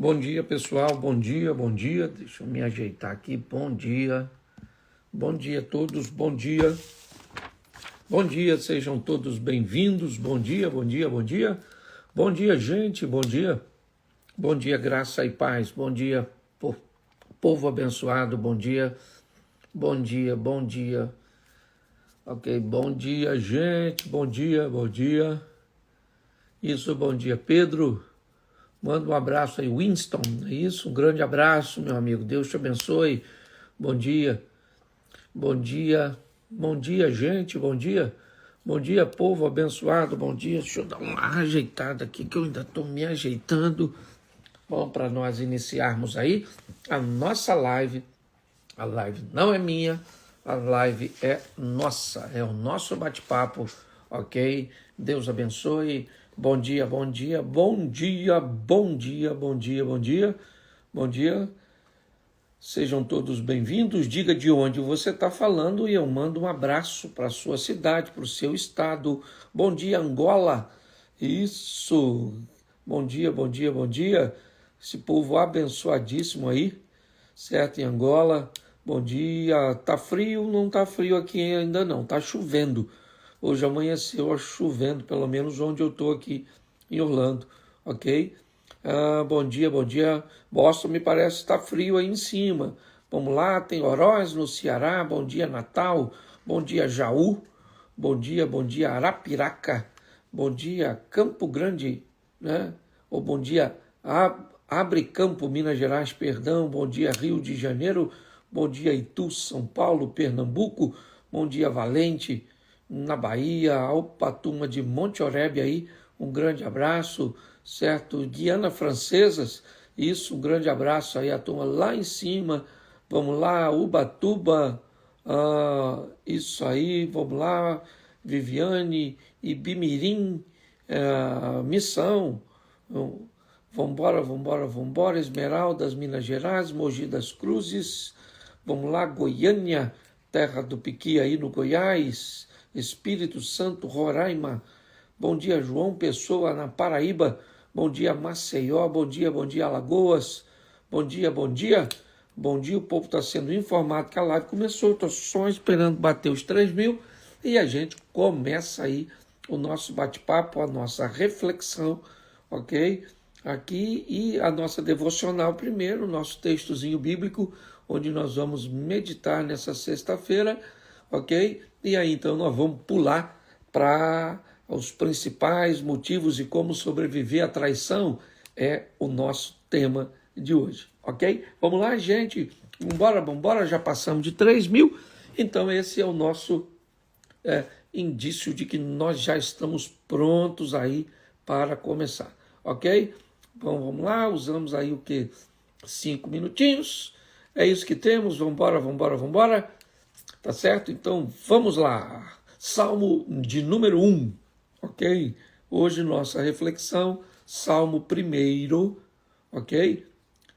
Bom dia, pessoal. Bom dia, bom dia. Deixa eu me ajeitar aqui. Bom dia. Bom dia a todos. Bom dia. Bom dia, sejam todos bem-vindos. Bom dia, bom dia, bom dia. Bom dia, gente. Bom dia. Bom dia, graça e paz. Bom dia, povo abençoado. Bom dia. Bom dia, bom dia. Ok, bom dia, gente. Bom dia, bom dia. Isso, bom dia, Pedro. Manda um abraço aí, Winston, é isso? Um grande abraço, meu amigo. Deus te abençoe. Bom dia. Bom dia. Bom dia, gente. Bom dia. Bom dia, povo abençoado. Bom dia. Deixa eu dar uma ajeitada aqui, que eu ainda estou me ajeitando. Bom, para nós iniciarmos aí a nossa live. A live não é minha, a live é nossa. É o nosso bate-papo, ok? Deus abençoe. Bom dia, bom dia, bom dia, bom dia, bom dia, bom dia, bom dia. Sejam todos bem-vindos. Diga de onde você está falando e eu mando um abraço para a sua cidade, para o seu estado. Bom dia, Angola. Isso. Bom dia, bom dia, bom dia. Esse povo abençoadíssimo aí, certo? Em Angola. Bom dia. Tá frio? Não tá frio aqui ainda não. Tá chovendo. Hoje amanheceu chovendo, pelo menos onde eu estou aqui em Orlando, ok? Bom dia, bom dia. Boston me parece estar frio aí em cima. Vamos lá, tem Oroz no Ceará. Bom dia, Natal. Bom dia, Jaú. Bom dia, Arapiraca. Bom dia, Campo Grande, né? Ou bom dia, Abre Campo, Minas Gerais, perdão. Bom dia, Rio de Janeiro. Bom dia, Itu, São Paulo, Pernambuco. Bom dia, Valente, na Bahia, Alpatuma de Monte Oreb aí, um grande abraço, certo? Guiana Francesas, isso, um grande abraço aí, a turma lá em cima, vamos lá, Ubatuba, isso aí, vamos lá, Viviane, Ibimirim, Missão, vambora, vambora, vambora, Esmeraldas, Minas Gerais, Mogi das Cruzes, vamos lá, Goiânia, terra do Piqui aí no Goiás, Espírito Santo, Roraima. Bom dia, João Pessoa, na Paraíba. Bom dia, Maceió. Bom dia, Alagoas. Bom dia, bom dia. Bom dia, o povo está sendo informado que a live começou. Estou só esperando bater os 3.000 e a gente começa aí o nosso bate-papo, a nossa reflexão, ok? Aqui e a nossa devocional primeiro, o nosso textozinho bíblico, onde nós vamos meditar nessa sexta-feira, ok? E aí, então, nós vamos pular para os principais motivos e como sobreviver à traição, é o nosso tema de hoje, ok? Vamos lá, gente? Vambora, já passamos de 3.000, então esse é o nosso indício de que nós já estamos prontos aí para começar, ok? Então, vamos lá, usamos aí o que? 5 minutinhos, é isso que temos, vambora. Tá certo? Então, vamos lá. Salmo de número 1, ok? Hoje nossa reflexão, Salmo 1, ok?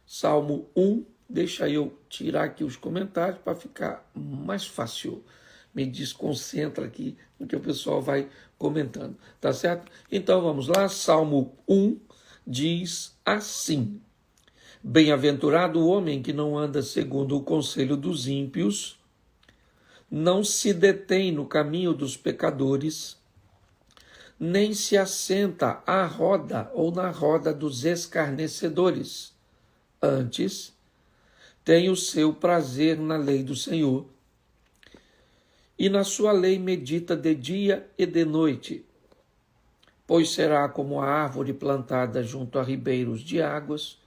Salmo 1, deixa eu tirar aqui os comentários para ficar mais fácil. Me desconcentra aqui no que o pessoal vai comentando, tá certo? Então, vamos lá. Salmo 1 diz assim: Bem-aventurado o homem que não anda segundo o conselho dos ímpios, não se detém no caminho dos pecadores, nem se assenta à roda ou na roda dos escarnecedores. Antes, tem o seu prazer na lei do Senhor, e na sua lei medita de dia e de noite. Pois será como a árvore plantada junto a ribeiros de águas,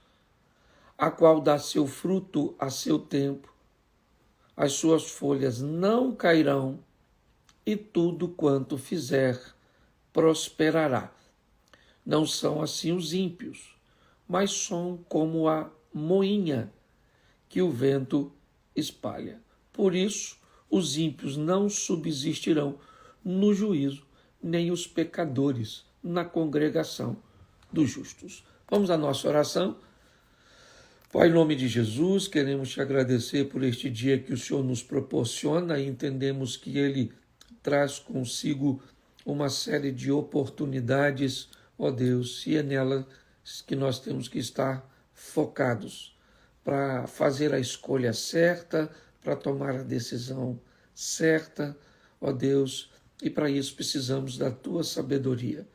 a qual dá seu fruto a seu tempo, as suas folhas não cairão, e tudo quanto fizer prosperará. Não são assim os ímpios, mas são como a moinha que o vento espalha. Por isso, os ímpios não subsistirão no juízo, nem os pecadores na congregação dos justos. Vamos à nossa oração. Pai, em nome de Jesus, queremos te agradecer por este dia que o Senhor nos proporciona e entendemos que ele traz consigo uma série de oportunidades, ó Deus, e é nela que nós temos que estar focados para fazer a escolha certa, para tomar a decisão certa, ó Deus, e para isso precisamos da tua sabedoria.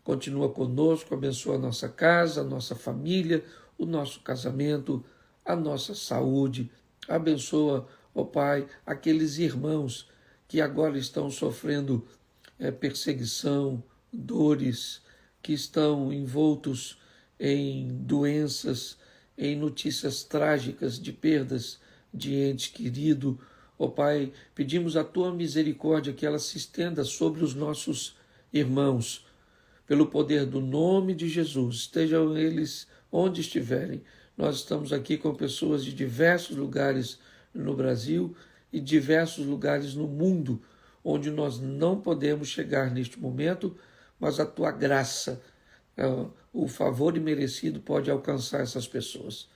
Continua conosco, abençoa a nossa casa, a nossa família, o nosso casamento, a nossa saúde. Abençoa, ó Pai, aqueles irmãos que agora estão sofrendo perseguição, dores, que estão envoltos em doenças, em notícias trágicas de perdas de ente querido. Ó Pai, pedimos a tua misericórdia que ela se estenda sobre os nossos irmãos, pelo poder do nome de Jesus. Estejam eles onde estiverem. Nós estamos aqui com pessoas de diversos lugares no Brasil e diversos lugares no mundo, onde nós não podemos chegar neste momento, mas a tua graça, o favor imerecido pode alcançar essas pessoas.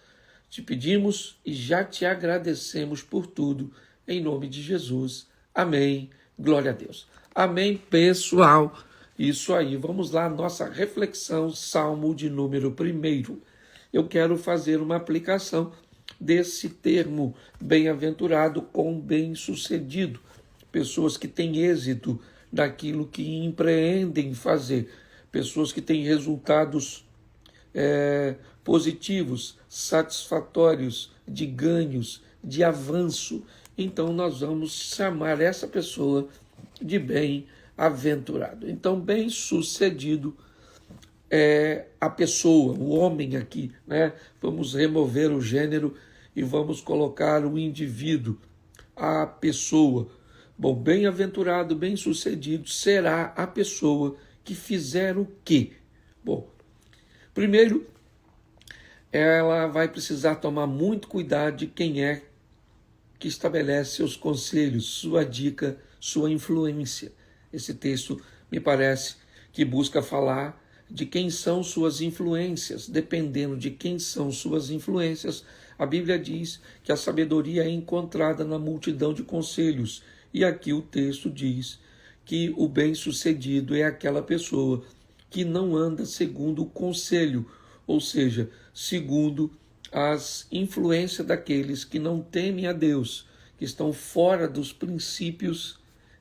Te pedimos e já te agradecemos por tudo, em nome de Jesus. Amém. Glória a Deus. Amém, pessoal. Isso aí, vamos lá, nossa reflexão, Salmo de número 1. Eu quero fazer uma aplicação desse termo bem-aventurado com bem-sucedido. Pessoas que têm êxito daquilo que empreendem fazer. Pessoas que têm resultados positivos, satisfatórios, de ganhos, de avanço. Então nós vamos chamar essa pessoa de bem-aventurado. Então, bem-sucedido é a pessoa, o homem aqui, né? Vamos remover o gênero e vamos colocar o indivíduo, a pessoa. Bom, bem-aventurado, bem-sucedido será a pessoa que fizer o quê? Bom, primeiro, ela vai precisar tomar muito cuidado de quem é que estabelece seus conselhos, sua dica, sua influência. Esse texto me parece que busca falar de quem são suas influências. Dependendo de quem são suas influências, a Bíblia diz que a sabedoria é encontrada na multidão de conselhos. E aqui o texto diz que o bem-sucedido é aquela pessoa que não anda segundo o conselho, ou seja, segundo as influências daqueles que não temem a Deus, que estão fora dos princípios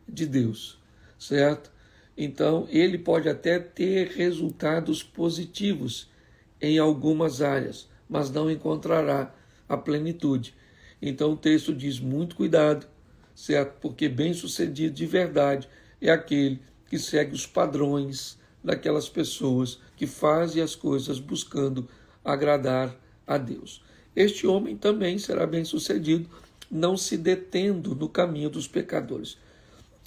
de Deus, certo? Então, ele pode até ter resultados positivos em algumas áreas, mas não encontrará a plenitude. Então, o texto diz muito cuidado, certo? Porque bem-sucedido de verdade é aquele que segue os padrões daquelas pessoas que fazem as coisas buscando agradar a Deus. Este homem também será bem-sucedido, não se detendo no caminho dos pecadores.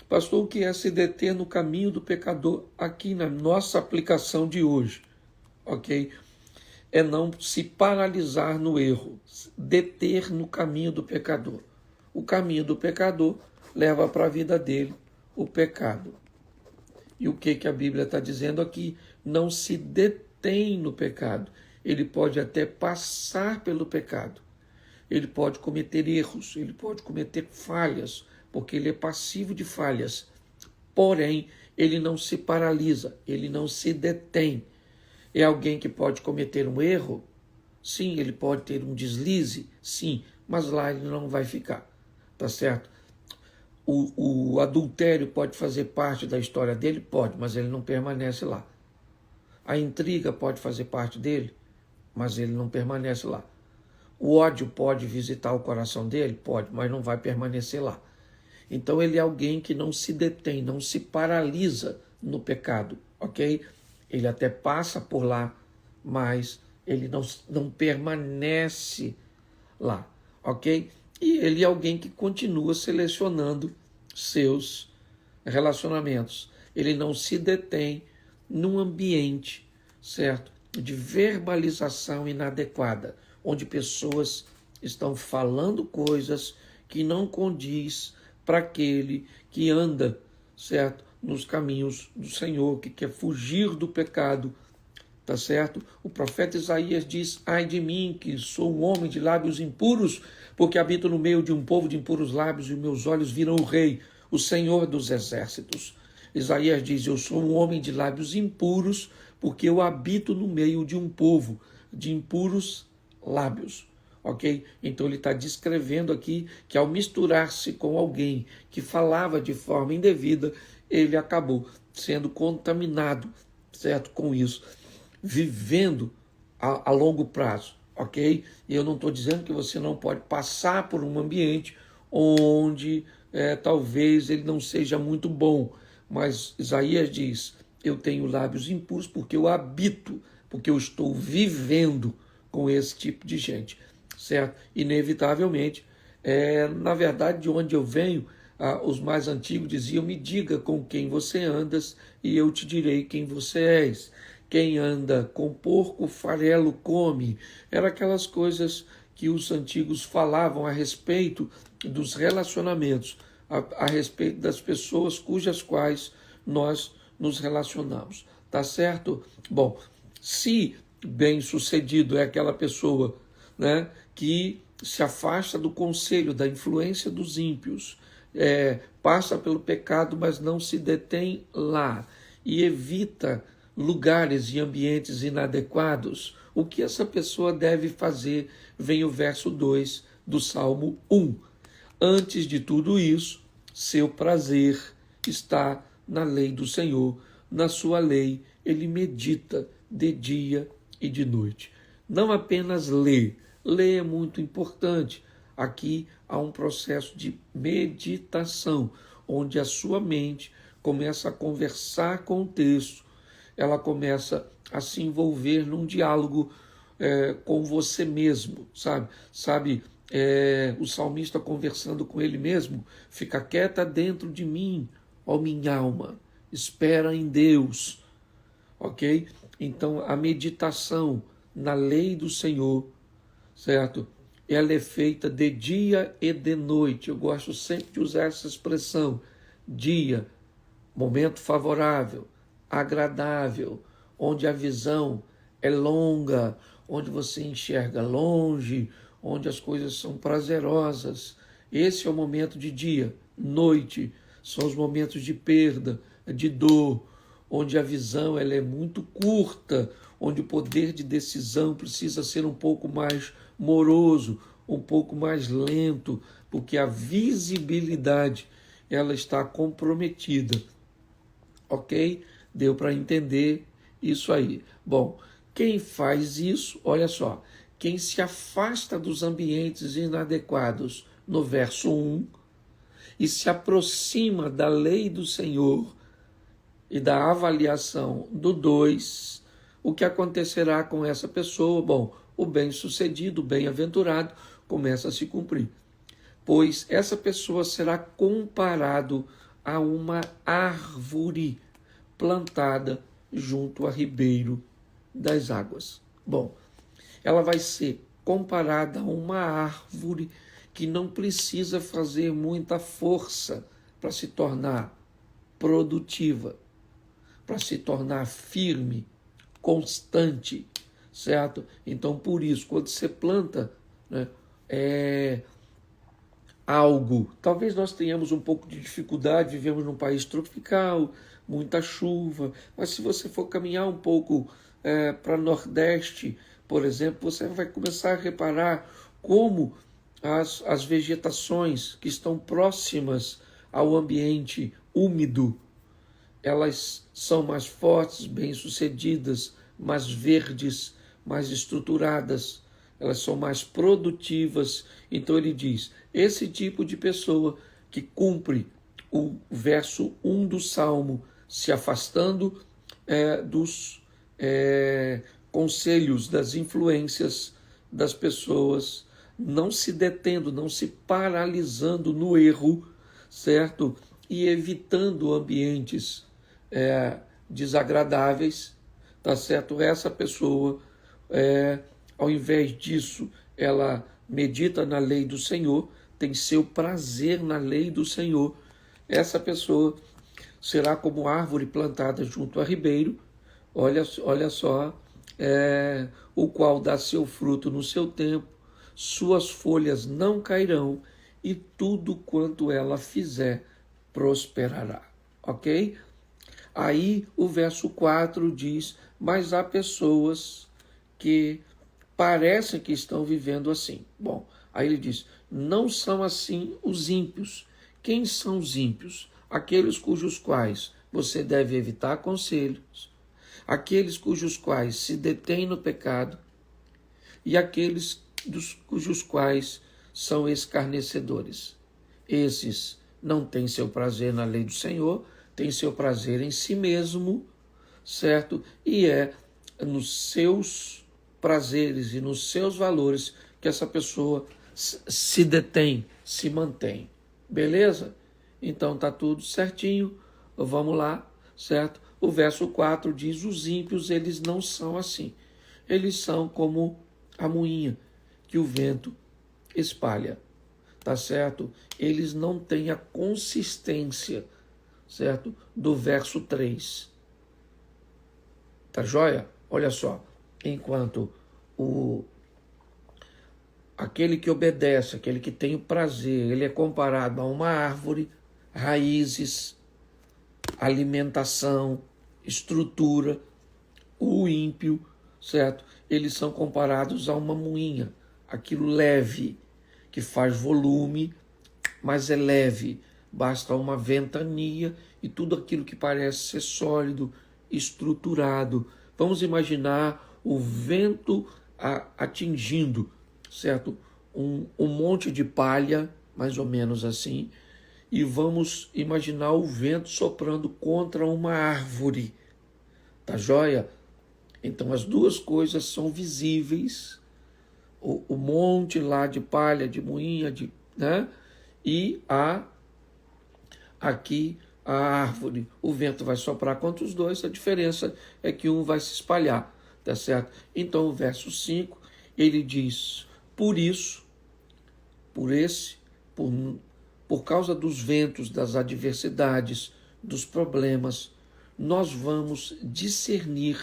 Pastor, o que é se deter no caminho do pecador aqui na nossa aplicação de hoje? Ok? É não se paralisar no erro, deter no caminho do pecador. O caminho do pecador leva para a vida dele o pecado. E o que a Bíblia está dizendo aqui? Não se detém no pecado. Ele pode até passar pelo pecado. Ele pode cometer erros, ele pode cometer falhas, porque ele é passivo de falhas. Porém, ele não se paralisa, ele não se detém. É alguém que pode cometer um erro? Sim, ele pode ter um deslize? Sim, mas lá ele não vai ficar, tá certo? O adultério pode fazer parte da história dele? Pode, mas ele não permanece lá. A intriga pode fazer parte dele, mas ele não permanece lá. O ódio pode visitar o coração dele? Pode, mas não vai permanecer lá. Então ele é alguém que não se detém, não se paralisa no pecado, ok? Ele até passa por lá, mas ele não permanece lá, ok? E ele é alguém que continua selecionando seus relacionamentos. Ele não se detém num ambiente, certo? De verbalização inadequada, onde pessoas estão falando coisas que não condiz para aquele que anda, certo? Nos caminhos do Senhor, que quer fugir do pecado, tá certo? O profeta Isaías diz: ai de mim, que sou um homem de lábios impuros, porque habito no meio de um povo de impuros lábios, e meus olhos viram o Rei, o Senhor dos exércitos. Isaías diz: eu sou um homem de lábios impuros, porque eu habito no meio de um povo de impuros lábios. Ok? Então ele está descrevendo aqui que ao misturar-se com alguém que falava de forma indevida, ele acabou sendo contaminado, certo? Com isso, vivendo a longo prazo, ok? E eu não estou dizendo que você não pode passar por um ambiente onde talvez ele não seja muito bom, mas Isaías diz, eu tenho lábios impuros porque eu habito, porque eu estou vivendo com esse tipo de gente, certo? Inevitavelmente, na verdade, de onde eu venho, os mais antigos diziam, me diga com quem você andas e eu te direi quem você és. Quem anda com porco, farelo come. Eram aquelas coisas que os antigos falavam a respeito dos relacionamentos, a respeito das pessoas cujas quais nós nos relacionamos. Tá certo? Bom, se bem-sucedido é aquela pessoa, né, que se afasta do conselho, da influência dos ímpios, passa pelo pecado, mas não se detém lá e evita lugares e ambientes inadequados, o que essa pessoa deve fazer? Vem o verso 2 do Salmo 1. Antes de tudo isso, seu prazer está na lei do Senhor. Na sua lei ele medita de dia e de noite. Não apenas lê. Ler é muito importante. Aqui há um processo de meditação, onde a sua mente começa a conversar com o texto, ela começa a se envolver num diálogo com você mesmo, sabe? O salmista conversando com ele mesmo, fica quieta dentro de mim, ó minha alma, espera em Deus, ok? Então a meditação na lei do Senhor, certo? Ela é feita de dia e de noite. Eu gosto sempre de usar essa expressão, dia, momento favorável, agradável, onde a visão é longa, onde você enxerga longe, onde as coisas são prazerosas. Esse é o momento de dia. Noite são os momentos de perda, de dor, onde a visão ela é muito curta, onde o poder de decisão precisa ser um pouco mais moroso, um pouco mais lento, porque a visibilidade ela está comprometida. Ok? Deu para entender isso aí. Bom, quem faz isso, olha só, quem se afasta dos ambientes inadequados, no verso 1, e se aproxima da lei do Senhor e da avaliação do 2, o que acontecerá com essa pessoa? Bom, o bem-sucedido, o bem-aventurado, começa a se cumprir. Pois essa pessoa será comparado a uma árvore plantada junto a ribeiro das águas. Bom, ela vai ser comparada a uma árvore que não precisa fazer muita força para se tornar produtiva, para se tornar firme, constante, certo? Então, por isso, quando você planta, né, algo, talvez nós tenhamos um pouco de dificuldade, vivemos num país tropical, muita chuva, mas se você for caminhar um pouco para Nordeste, por exemplo, você vai começar a reparar como as vegetações que estão próximas ao ambiente úmido, elas são mais fortes, bem-sucedidas, mais verdes, mais estruturadas, elas são mais produtivas. Então ele diz, esse tipo de pessoa que cumpre o verso 1 do Salmo, se afastando dos conselhos, das influências das pessoas, não se detendo, não se paralisando no erro, certo? E evitando ambientes desagradáveis, tá certo? Essa pessoa, ao invés disso, ela medita na lei do Senhor, tem seu prazer na lei do Senhor. Essa pessoa será como árvore plantada junto a ribeiro, olha só, o qual dá seu fruto no seu tempo, suas folhas não cairão e tudo quanto ela fizer prosperará. Ok? Aí o verso 4 diz, mas há pessoas que parecem que estão vivendo assim. Bom, aí ele diz, não são assim os ímpios. Quem são os ímpios? Aqueles cujos quais você deve evitar conselhos, aqueles cujos quais se detêm no pecado e aqueles cujos quais são escarnecedores. Esses não têm seu prazer na lei do Senhor, têm seu prazer em si mesmo, certo? E é nos seus prazeres e nos seus valores que essa pessoa se detém, se mantém. Beleza? Então tá tudo certinho. Vamos lá, certo? O verso 4 diz, os ímpios, eles não são assim. Eles são como a moinha que o vento espalha, tá certo? Eles não têm a consistência, certo? Do verso 3. Tá joia? Olha só, enquanto aquele que obedece, aquele que tem o prazer, ele é comparado a uma árvore, raízes, alimentação, estrutura. O ímpio, certo? Eles são comparados a uma moinha, aquilo leve, que faz volume, mas é leve. Basta uma ventania e tudo aquilo que parece ser sólido, estruturado. Vamos imaginar o vento atingindo, certo? Um monte de palha, mais ou menos assim, e vamos imaginar o vento soprando contra uma árvore. Tá joia? Então as duas coisas são visíveis. O monte lá de palha, de moinha, né? E aqui a árvore. O vento vai soprar contra os dois, a diferença é que um vai se espalhar, tá certo? Então o verso 5, ele diz, por isso, por causa dos ventos, das adversidades, dos problemas, nós vamos discernir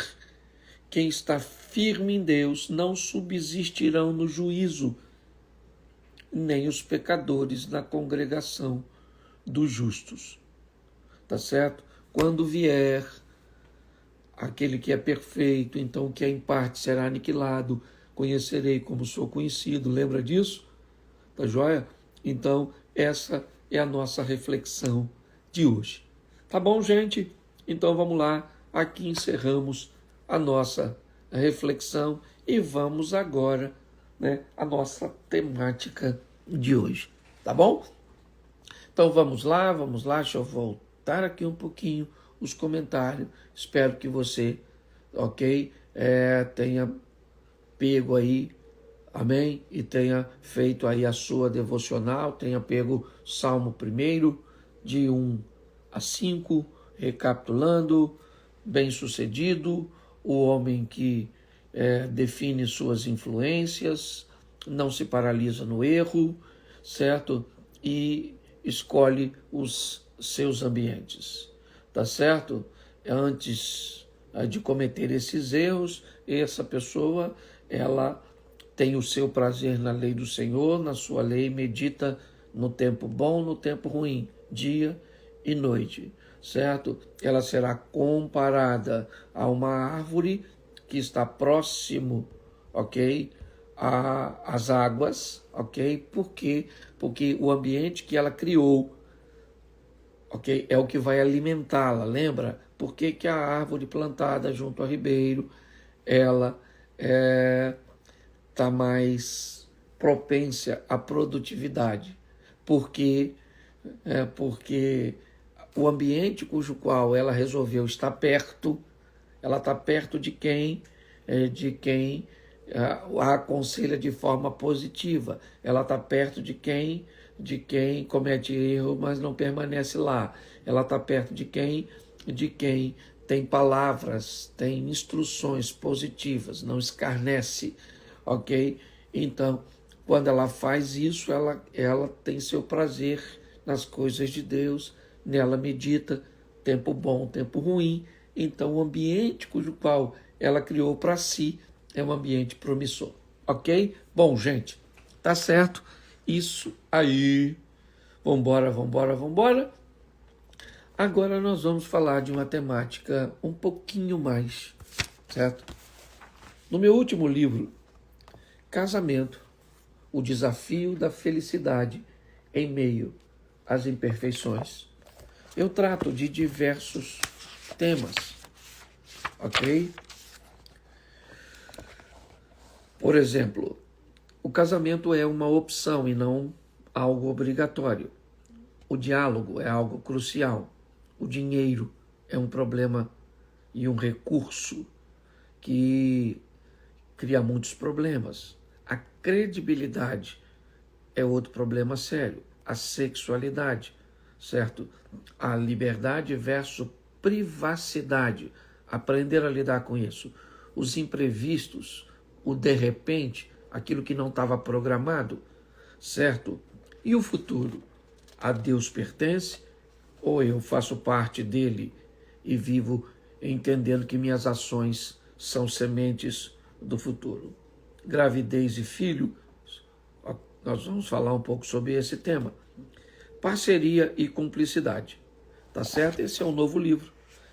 quem está firme em Deus, não subsistirão no juízo, nem os pecadores na congregação dos justos. Tá certo? Quando vier aquele que é perfeito, então o que é em parte será aniquilado, conhecerei como sou conhecido. Lembra disso? Tá joia? Então, essa é a nossa reflexão de hoje. Tá bom, gente? Então vamos lá. Aqui encerramos a nossa reflexão e vamos agora, né, a nossa temática de hoje. Tá bom? Então vamos lá. Deixa eu voltar aqui um pouquinho os comentários. Espero que você, ok, tenha pego aí, amém? E tenha feito aí a sua devocional, tenha pego Salmo 1, de 1 a 5, recapitulando, bem-sucedido, o homem que define suas influências, não se paralisa no erro, certo? E escolhe os seus ambientes, tá certo? Antes de cometer esses erros, essa pessoa, ela tem o seu prazer na lei do Senhor, na sua lei, medita no tempo bom, no tempo ruim, dia e noite, certo? Ela será comparada a uma árvore que está próximo, ok? Às águas, ok? Por quê? Porque o ambiente que ela criou, ok? É o que vai alimentá-la, lembra? Por que que a árvore plantada junto a ribeiro, ela está mais propensa à produtividade? Porque o ambiente cujo qual ela resolveu estar perto, ela está perto de quem a aconselha de forma positiva. Ela está perto de quem comete erro, mas não permanece lá. Ela está perto de quem tem palavras, tem instruções positivas, não escarnece, ok? Então, quando ela faz isso, ela tem seu prazer nas coisas de Deus, nela medita, tempo bom, tempo ruim. Então, o ambiente cujo qual ela criou para si é um ambiente promissor, ok? Bom, gente, tá certo? Isso aí. Vambora. Agora nós vamos falar de uma temática um pouquinho mais, certo? No meu último livro, Casamento, o desafio da felicidade em meio às imperfeições. Eu trato de diversos temas, ok? Por exemplo, o casamento é uma opção e não algo obrigatório. O diálogo é algo crucial. O dinheiro é um problema e um recurso que cria muitos problemas. A credibilidade é outro problema sério. A sexualidade, certo? A liberdade versus privacidade. Aprender a lidar com isso. Os imprevistos, o de repente, aquilo que não estava programado, certo? E o futuro? A Deus pertence ou eu faço parte dele e vivo entendendo que minhas ações são sementes do futuro? Gravidez e filho, nós vamos falar um pouco sobre esse tema. Parceria e cumplicidade, tá certo? Esse é um novo livro,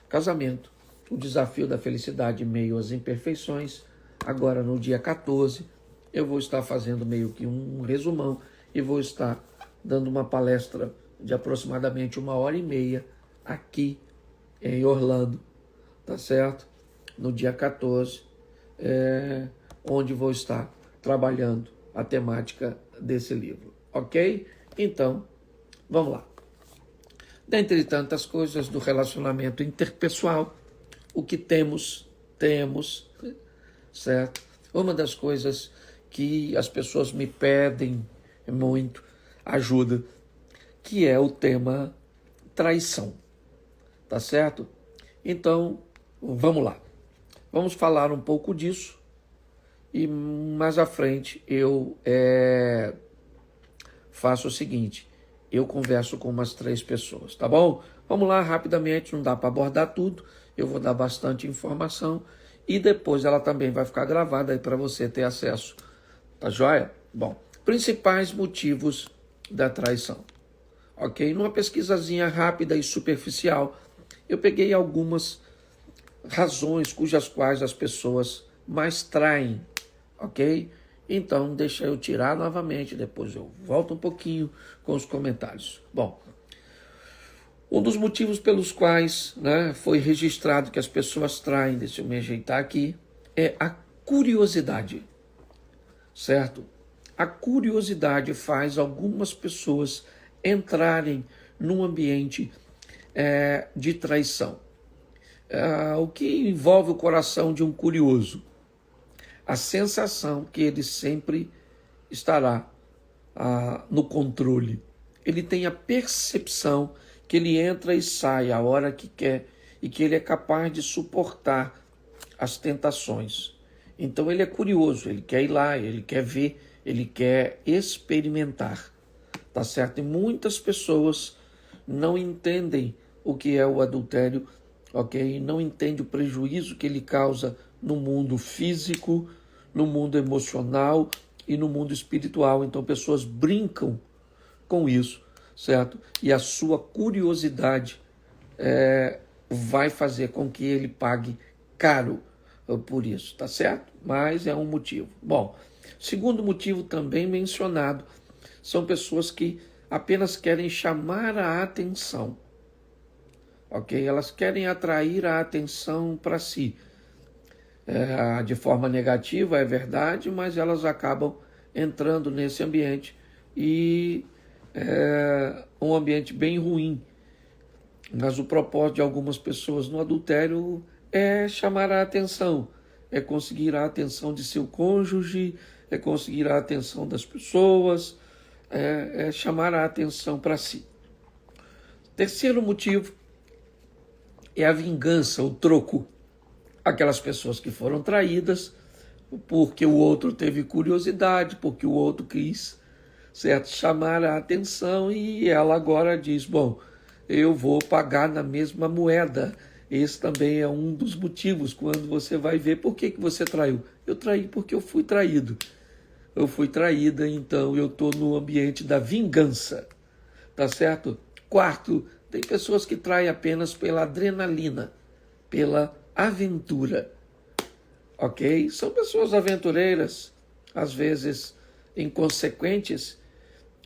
Casamento, o desafio da felicidade em meio às imperfeições. Agora, no dia 14, eu vou estar fazendo meio que um resumão e vou estar dando uma palestra de aproximadamente 1h30 aqui em Orlando, tá certo? No dia 14, onde vou estar trabalhando a temática desse livro, ok? Então, vamos lá. Dentre tantas coisas do relacionamento interpessoal, o que temos, certo? Uma das coisas que as pessoas me pedem muito ajuda, que é o tema traição, tá certo? Então, vamos lá. Vamos falar um pouco disso e mais à frente eu faço o seguinte, eu converso com umas 3 pessoas, tá bom? Vamos lá rapidamente, não dá para abordar tudo, eu vou dar bastante informação e depois ela também vai ficar gravada aí para você ter acesso, tá joia? Bom, principais motivos da traição, ok? Numa pesquisazinha rápida e superficial, eu peguei algumas razões cujas quais as pessoas mais traem, ok? Então, deixa eu tirar novamente, depois eu volto um pouquinho com os comentários. Bom, um dos motivos pelos quais foi registrado que as pessoas traem, deixa eu me ajeitar aqui, é a curiosidade, certo? A curiosidade faz algumas pessoas entrarem num ambiente de traição. O que envolve o coração de um curioso? A sensação que ele sempre estará no controle. Ele tem a percepção que ele entra e sai a hora que quer e que ele é capaz de suportar as tentações. Então ele é curioso, ele quer ir lá, ele quer ver, ele quer experimentar, tá certo? E muitas pessoas não entendem o que é o adultério, ok? Não entendem o prejuízo que ele causa no mundo físico, no mundo emocional e no mundo espiritual. Então pessoas brincam com isso, certo? E a sua curiosidade vai fazer com que ele pague caro por isso, tá certo? Mas é um motivo. Bom, segundo motivo também mencionado, são pessoas que apenas querem chamar a atenção, ok? Elas querem atrair a atenção para si. De forma negativa, é verdade, mas elas acabam entrando nesse ambiente e um ambiente bem ruim. Mas o propósito de algumas pessoas no adultério é chamar a atenção, é conseguir a atenção de seu cônjuge, é conseguir a atenção das pessoas, é chamar a atenção para si. Terceiro motivo é a vingança, o troco. Aquelas pessoas que foram traídas porque o outro teve curiosidade, porque o outro quis, certo, chamar a atenção e ela agora diz, bom, eu vou pagar na mesma moeda. Esse também é um dos motivos quando você vai ver por que você traiu. Eu traí porque eu fui traído. Eu fui traída, então eu estou no ambiente da vingança, tá certo? Quarto, tem pessoas que traem apenas pela adrenalina, pela aventura, ok? São pessoas aventureiras, às vezes inconsequentes,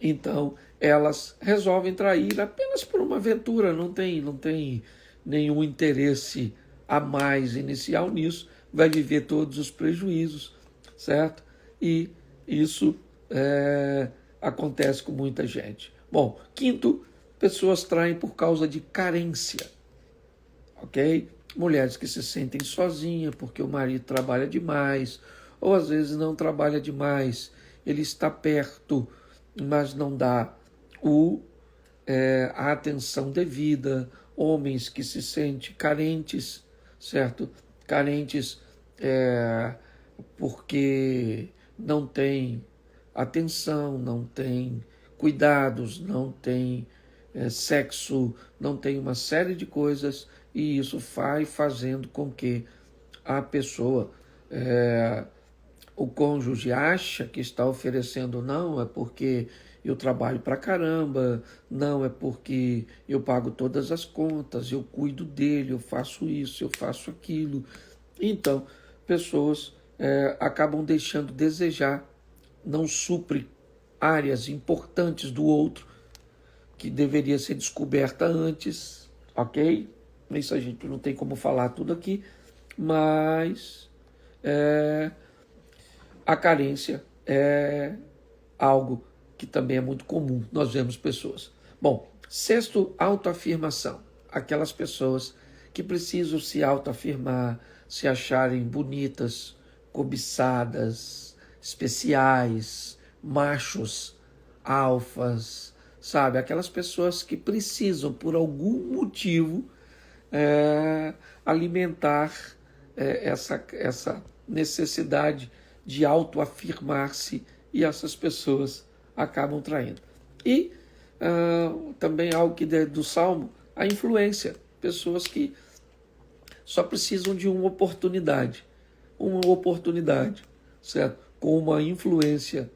então elas resolvem trair apenas por uma aventura, não tem nenhum interesse a mais inicial nisso, vai viver todos os prejuízos, certo? E isso acontece com muita gente. Bom, quinto, pessoas traem por causa de carência, ok? Mulheres que se sentem sozinhas porque o marido trabalha demais, ou às vezes não trabalha demais, ele está perto, mas não dá a atenção devida. Homens que se sentem carentes, certo? Carentes porque não tem atenção, não tem cuidados, não tem sexo, não tem uma série de coisas, e isso vai fazendo com que a pessoa, o cônjuge acha que está oferecendo, não, é porque eu trabalho pra caramba, não, é porque eu pago todas as contas, eu cuido dele, eu faço isso, eu faço aquilo. Então, pessoas acabam deixando desejar, não supre áreas importantes do outro, que deveria ser descoberta antes, ok? Isso a gente não tem como falar tudo aqui, mas a carência é algo que também é muito comum, nós vemos pessoas. Bom, sexto, autoafirmação. Aquelas pessoas que precisam se autoafirmar, se acharem bonitas, cobiçadas, especiais, machos, alfas, sabe? Aquelas pessoas que precisam, por algum motivo, alimentar essa necessidade de autoafirmar-se, e essas pessoas acabam traindo. E também algo que do Salmo, a influência. Pessoas que só precisam de uma oportunidade, certo? Com uma influência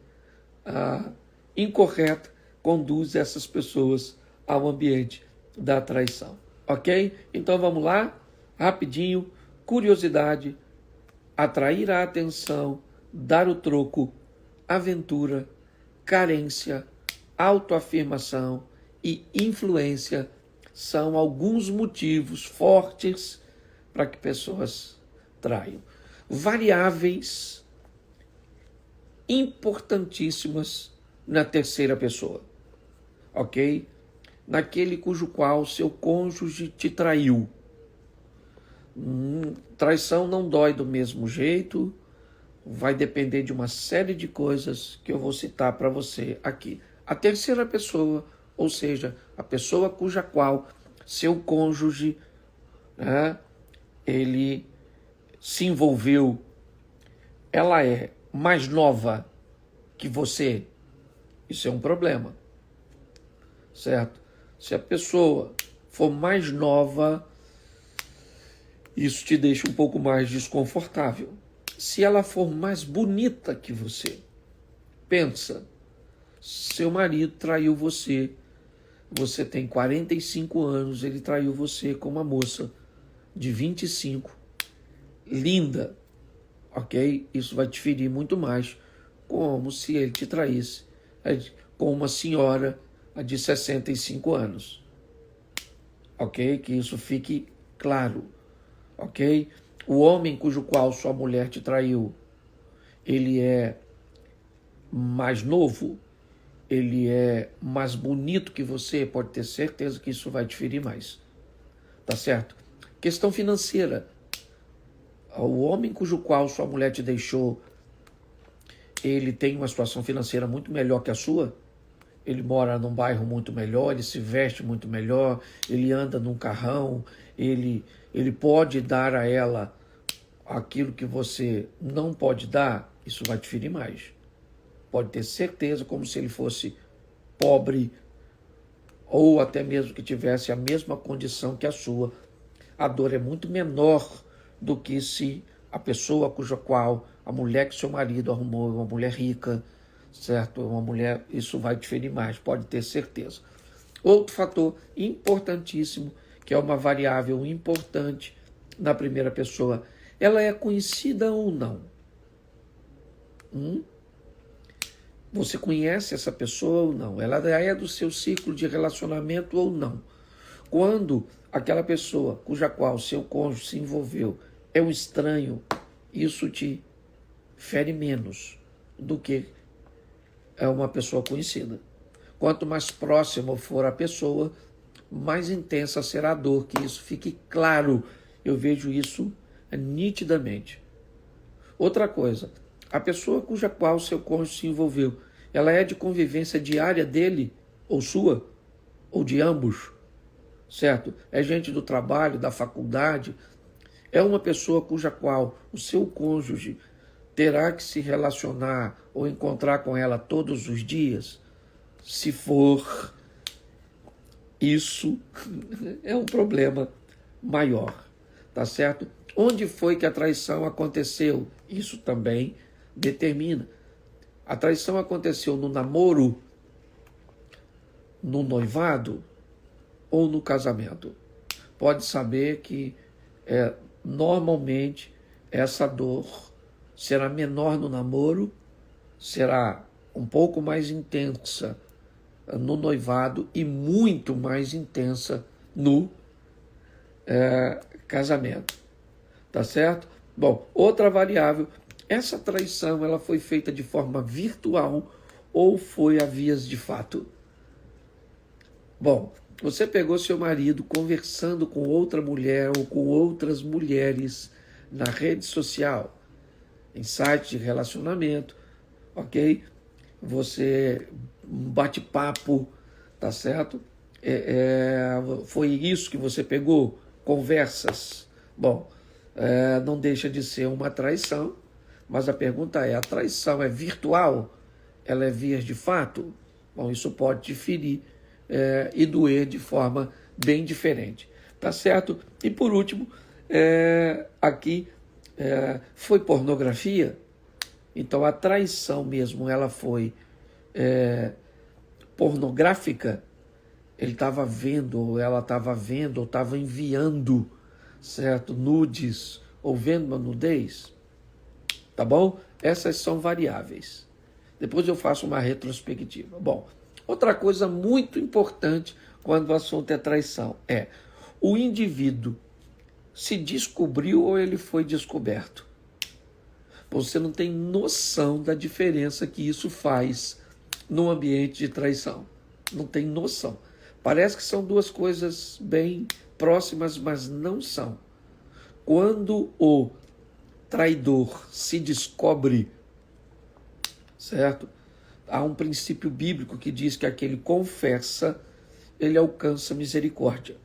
incorreta, conduz essas pessoas ao ambiente da traição. Ok? Então vamos lá, rapidinho. Curiosidade, atrair a atenção, dar o troco, aventura, carência, autoafirmação e influência são alguns motivos fortes para que pessoas traiam. Variáveis importantíssimas na terceira pessoa, ok? Naquele cujo qual seu cônjuge te traiu. Traição não dói do mesmo jeito, vai depender de uma série de coisas que eu vou citar para você aqui. A terceira pessoa, ou seja, a pessoa cuja qual seu cônjuge ele se envolveu, ela é mais nova que você, isso é um problema, certo? Se a pessoa for mais nova, isso te deixa um pouco mais desconfortável. Se ela for mais bonita que você, pensa, seu marido traiu você, você tem 45 anos, ele traiu você com uma moça de 25, linda, ok? Isso vai te ferir muito mais, como se ele te traísse com uma senhora de 65 anos, ok? Que isso fique claro, ok? O homem cujo qual sua mulher te traiu, ele é mais novo, ele é mais bonito que você, pode ter certeza que isso vai te ferir mais, tá certo? Questão financeira. O homem cujo qual sua mulher te deixou, ele tem uma situação financeira muito melhor que a sua, ele mora num bairro muito melhor, ele se veste muito melhor, ele anda num carrão, ele pode dar a ela aquilo que você não pode dar, isso vai te ferir mais. Pode ter certeza, como se ele fosse pobre, ou até mesmo que tivesse a mesma condição que a sua. A dor é muito menor do que se a pessoa cuja qual, a mulher que seu marido arrumou, uma mulher rica, certo? Uma mulher, isso vai te ferir mais, pode ter certeza. Outro fator importantíssimo, que é uma variável importante na primeira pessoa, ela é conhecida ou não? Você conhece essa pessoa ou não? Ela é do seu círculo de relacionamento ou não? Quando aquela pessoa cuja qual seu cônjuge se envolveu é um estranho, isso te fere menos do que é uma pessoa conhecida. Quanto mais próxima for a pessoa, mais intensa será a dor, que isso fique claro. Eu vejo isso nitidamente. Outra coisa, a pessoa cuja qual seu cônjuge se envolveu, ela é de convivência diária dele, ou sua, ou de ambos, certo? É gente do trabalho, da faculdade, é uma pessoa cuja qual o seu cônjuge terá que se relacionar ou encontrar com ela todos os dias? Se for, isso é um problema maior, tá certo? Onde foi que a traição aconteceu? Isso também determina. A traição aconteceu no namoro, no noivado ou no casamento? Pode saber que normalmente essa dor será menor no namoro, será um pouco mais intensa no noivado e muito mais intensa no casamento. Tá certo? Bom, outra variável, essa traição ela foi feita de forma virtual ou foi a vias de fato? Bom, você pegou seu marido conversando com outra mulher ou com outras mulheres na rede social, em sites de relacionamento, ok? Você bate papo, tá certo? Foi isso que você pegou? Conversas. Bom, não deixa de ser uma traição, mas a pergunta é, a traição é virtual? Ela é vias de fato? Bom, isso pode diferir e doer de forma bem diferente, tá certo? E por último, aqui foi pornografia? Então a traição mesmo, ela foi pornográfica? Ele estava vendo, ou ela estava vendo, ou estava enviando, certo? Nudes, ou vendo uma nudez? Tá bom? Essas são variáveis. Depois eu faço uma retrospectiva. Bom, outra coisa muito importante quando o assunto é traição é o indivíduo se descobriu ou ele foi descoberto. Você não tem noção da diferença que isso faz no ambiente de traição. Não tem noção. Parece que são duas coisas bem próximas, mas não são. Quando o traidor se descobre, certo? Há um princípio bíblico que diz que aquele confessa, ele alcança misericórdia.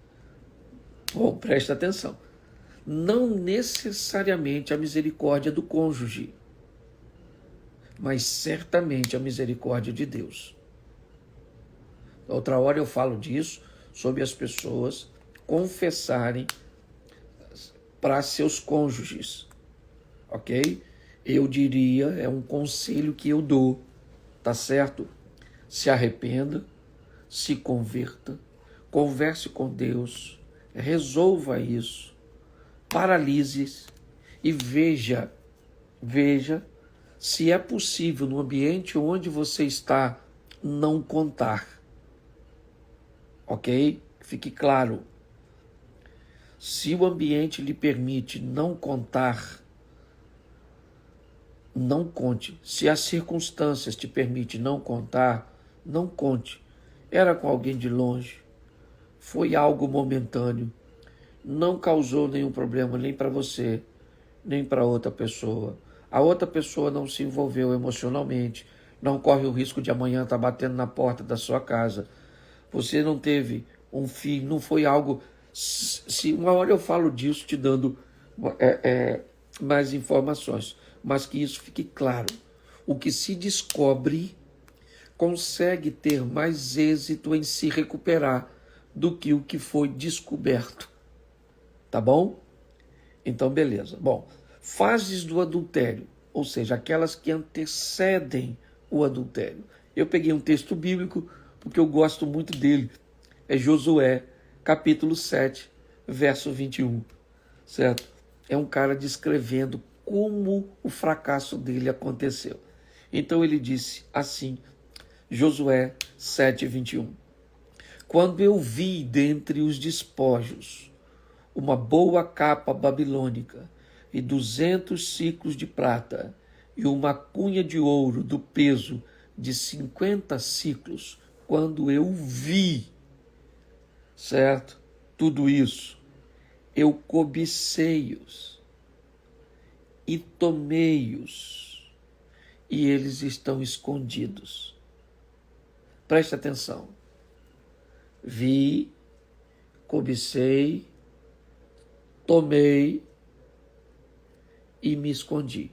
Bom, presta atenção. Não necessariamente a misericórdia do cônjuge, mas certamente a misericórdia de Deus. Outra hora eu falo disso, sobre as pessoas confessarem para seus cônjuges, ok? Eu diria, é um conselho que eu dou, tá certo? Se arrependa, se converta, converse com Deus, resolva isso, paralise e veja se é possível no ambiente onde você está não contar. Ok? Fique claro. Se o ambiente lhe permite não contar, não conte. Se as circunstâncias te permitem não contar, não conte. Era com alguém de longe, foi algo momentâneo, não causou nenhum problema nem para você, nem para outra pessoa. A outra pessoa não se envolveu emocionalmente, não corre o risco de amanhã estar batendo na porta da sua casa. Você não teve um filho, não foi algo... Se uma hora eu falo disso te dando mais informações, mas que isso fique claro. O que se descobre consegue ter mais êxito em se recuperar do que o que foi descoberto. Tá bom? Então, beleza. Bom, fases do adultério, ou seja, aquelas que antecedem o adultério. Eu peguei um texto bíblico porque eu gosto muito dele. É Josué, capítulo 7, verso 21. Certo? É um cara descrevendo como o fracasso dele aconteceu. Então ele disse assim, Josué 7:21. Quando eu vi dentre os despojos uma boa capa babilônica e 200 siclos de prata e uma cunha de ouro do peso de 50 siclos, quando eu vi, certo? Tudo isso, eu cobicei-os e tomei-os, e eles estão escondidos. Preste atenção. Vi, cobicei, tomei e me escondi.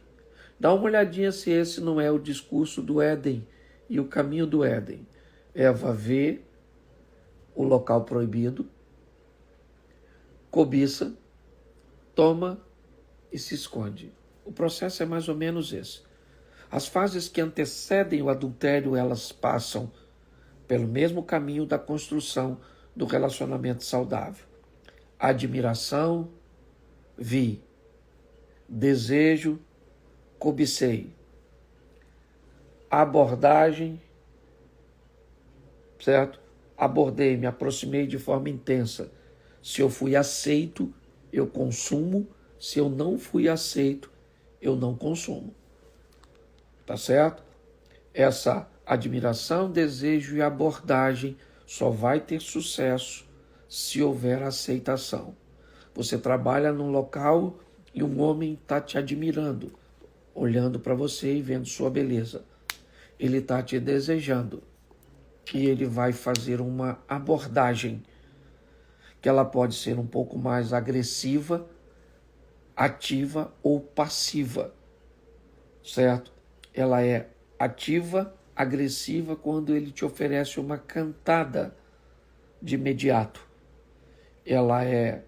Dá uma olhadinha se esse não é o discurso do Éden e o caminho do Éden. Eva vê o local proibido, cobiça, toma e se esconde. O processo é mais ou menos esse. As fases que antecedem o adultério, elas passam pelo mesmo caminho da construção do relacionamento saudável. Admiração, vi. Desejo, cobicei. Abordagem, certo? Abordei, me aproximei de forma intensa. Se eu fui aceito, eu consumo. Se eu não fui aceito, eu não consumo. Tá certo? Essa admiração, desejo e abordagem só vai ter sucesso se houver aceitação. Você trabalha num local e um homem está te admirando, olhando para você e vendo sua beleza. Ele está te desejando e ele vai fazer uma abordagem que ela pode ser um pouco mais agressiva, ativa ou passiva, certo? Ela é ativa, agressiva quando ele te oferece uma cantada de imediato. Ela é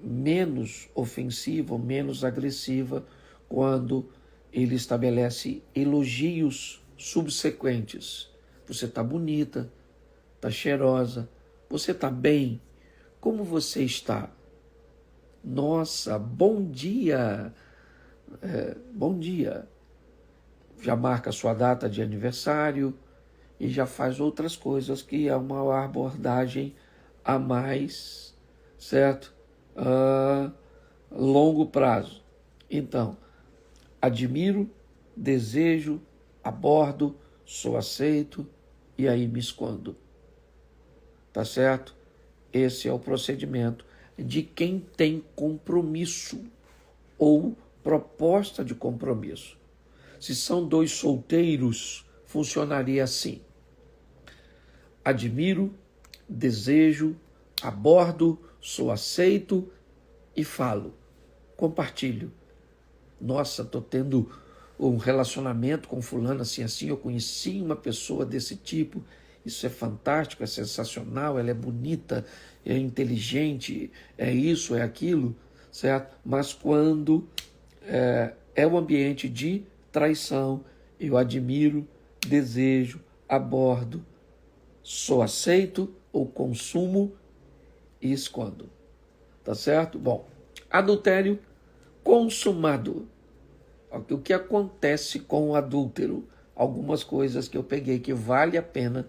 menos ofensiva, menos agressiva quando ele estabelece elogios subsequentes. Você está bonita, está cheirosa, você está bem, como você está? Nossa, bom dia, bom dia. Já marca sua data de aniversário e já faz outras coisas que é uma abordagem a mais, certo? Longo prazo. Então, admiro, desejo, abordo, sou aceito e aí me escondo. Tá certo? Esse é o procedimento de quem tem compromisso ou proposta de compromisso. Se são dois solteiros, funcionaria assim. Admiro, desejo, abordo, sou aceito e falo. Compartilho. Nossa, estou tendo um relacionamento com fulano assim, eu conheci uma pessoa desse tipo, isso é fantástico, é sensacional, ela é bonita, é inteligente, é isso, é aquilo, certo? Mas quando é um ambiente de traição, eu admiro, desejo, abordo, sou aceito ou consumo e escondo. Tá certo? Bom, adultério consumado. O que acontece com o adúltero? Algumas coisas que eu peguei que vale a pena.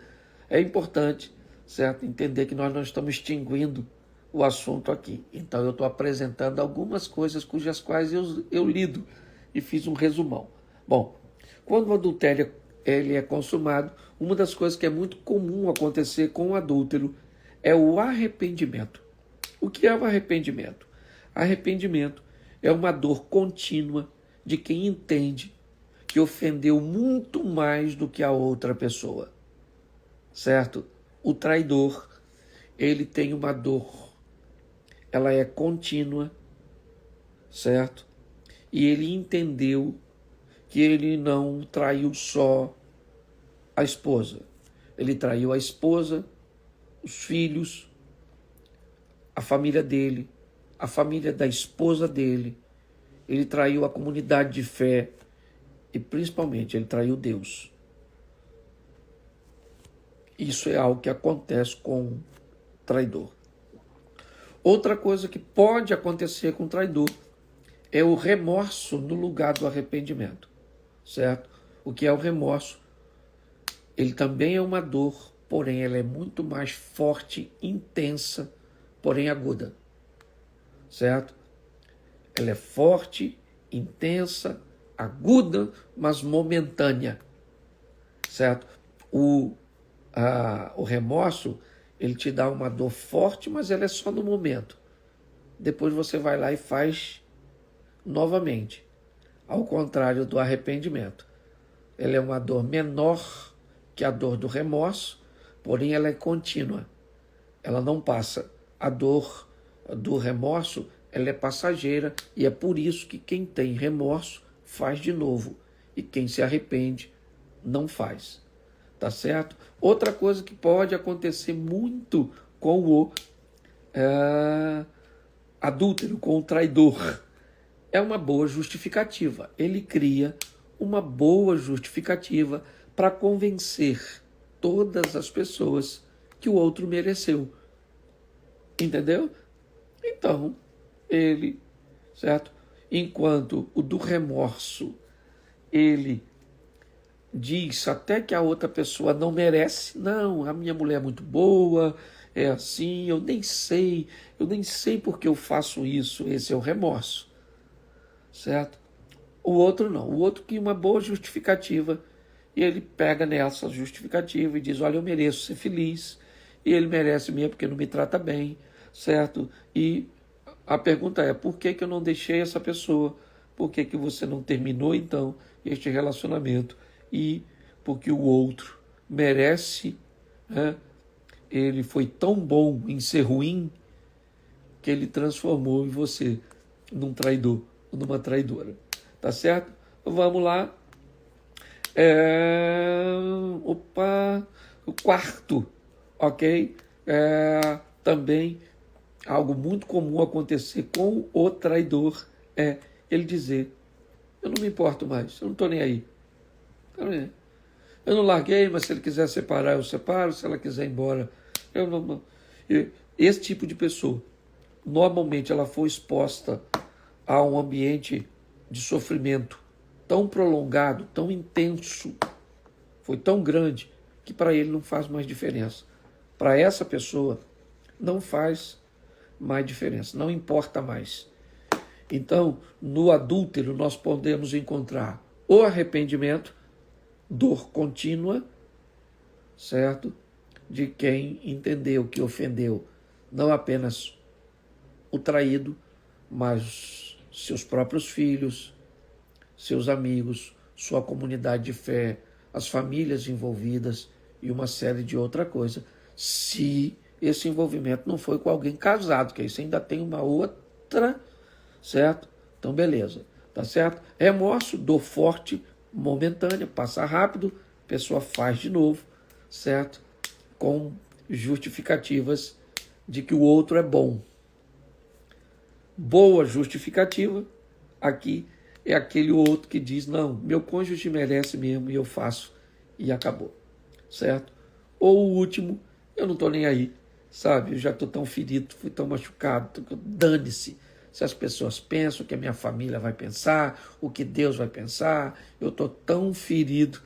É importante, certo? Entender que nós não estamos extinguindo o assunto aqui. Então eu estou apresentando algumas coisas cujas quais eu lido e fiz um resumão. Bom, quando o adultério ele é consumado, uma das coisas que é muito comum acontecer com o adúltero é o arrependimento. O que é o arrependimento? Arrependimento é uma dor contínua de quem entende que ofendeu muito mais do que a outra pessoa, certo? O traidor, ele tem uma dor, ela é contínua, certo? E ele entendeu que ele não traiu só a esposa, ele traiu a esposa, os filhos, a família dele, a família da esposa dele, ele traiu a comunidade de fé e principalmente ele traiu Deus. Isso é algo que acontece com o traidor. Outra coisa que pode acontecer com o traidor é o remorso no lugar do arrependimento, certo? o que é o remorso. Ele também é uma dor, porém ela é muito mais forte, intensa, porém aguda, certo? Ela é forte, intensa, aguda, mas momentânea, certo? O remorso, ele te dá uma dor forte, mas ela é só no momento. Depois você vai lá e faz novamente. Ao contrário do arrependimento. Ela é uma dor menor que a dor do remorso, porém ela é contínua. Ela não passa. A dor do remorso, ela é passageira e é por isso que quem tem remorso faz de novo e quem se arrepende não faz. Tá certo? Outra coisa que pode acontecer muito com o adúltero, com o traidor, é uma boa justificativa. Ele cria uma boa justificativa para convencer todas as pessoas que o outro mereceu. Entendeu? Então, ele, certo? Enquanto o do remorso, ele diz até que a outra pessoa não merece. Não, a minha mulher é muito boa, é assim, eu nem sei porque eu faço isso. Esse é o remorso, certo? O outro não, o outro que uma boa justificativa, e ele pega nessa justificativa e diz, olha, eu mereço ser feliz, e ele merece mesmo porque não me trata bem, certo? E a pergunta é, por que eu não deixei essa pessoa? Por que você não terminou, então, este relacionamento? E porque o outro merece, né? Ele foi tão bom em ser ruim que ele transformou você num traidor, numa traidora. Tá certo? Vamos lá. O quarto, ok? Também algo muito comum acontecer com o traidor é ele dizer, eu não me importo mais, eu não estou nem aí. Eu não larguei, mas se ele quiser separar, eu separo. Se ela quiser ir embora, eu não. Esse tipo de pessoa, normalmente ela foi exposta a um ambiente de sofrimento tão prolongado, tão intenso, foi tão grande, que para ele não faz mais diferença. Para essa pessoa, não faz mais diferença, não importa mais. Então, no adúltero, nós podemos encontrar o arrependimento, dor contínua, certo? De quem entendeu que ofendeu não apenas o traído, mas seus próprios filhos, seus amigos, sua comunidade de fé, as famílias envolvidas e uma série de outra coisa, se esse envolvimento não foi com alguém casado, que isso ainda tem uma outra, certo? Então, beleza, tá certo? Remorso, dor forte, momentânea, passa rápido, a pessoa faz de novo, certo? Com justificativas de que o outro é bom. Boa justificativa, aqui é aquele outro que diz, não, meu cônjuge merece mesmo e eu faço e acabou, certo? Ou o último, eu não estou nem aí, sabe? Eu já estou tão ferido, fui tão machucado, dane-se. Se as pessoas pensam, o que a minha família vai pensar, o que Deus vai pensar, eu estou tão ferido,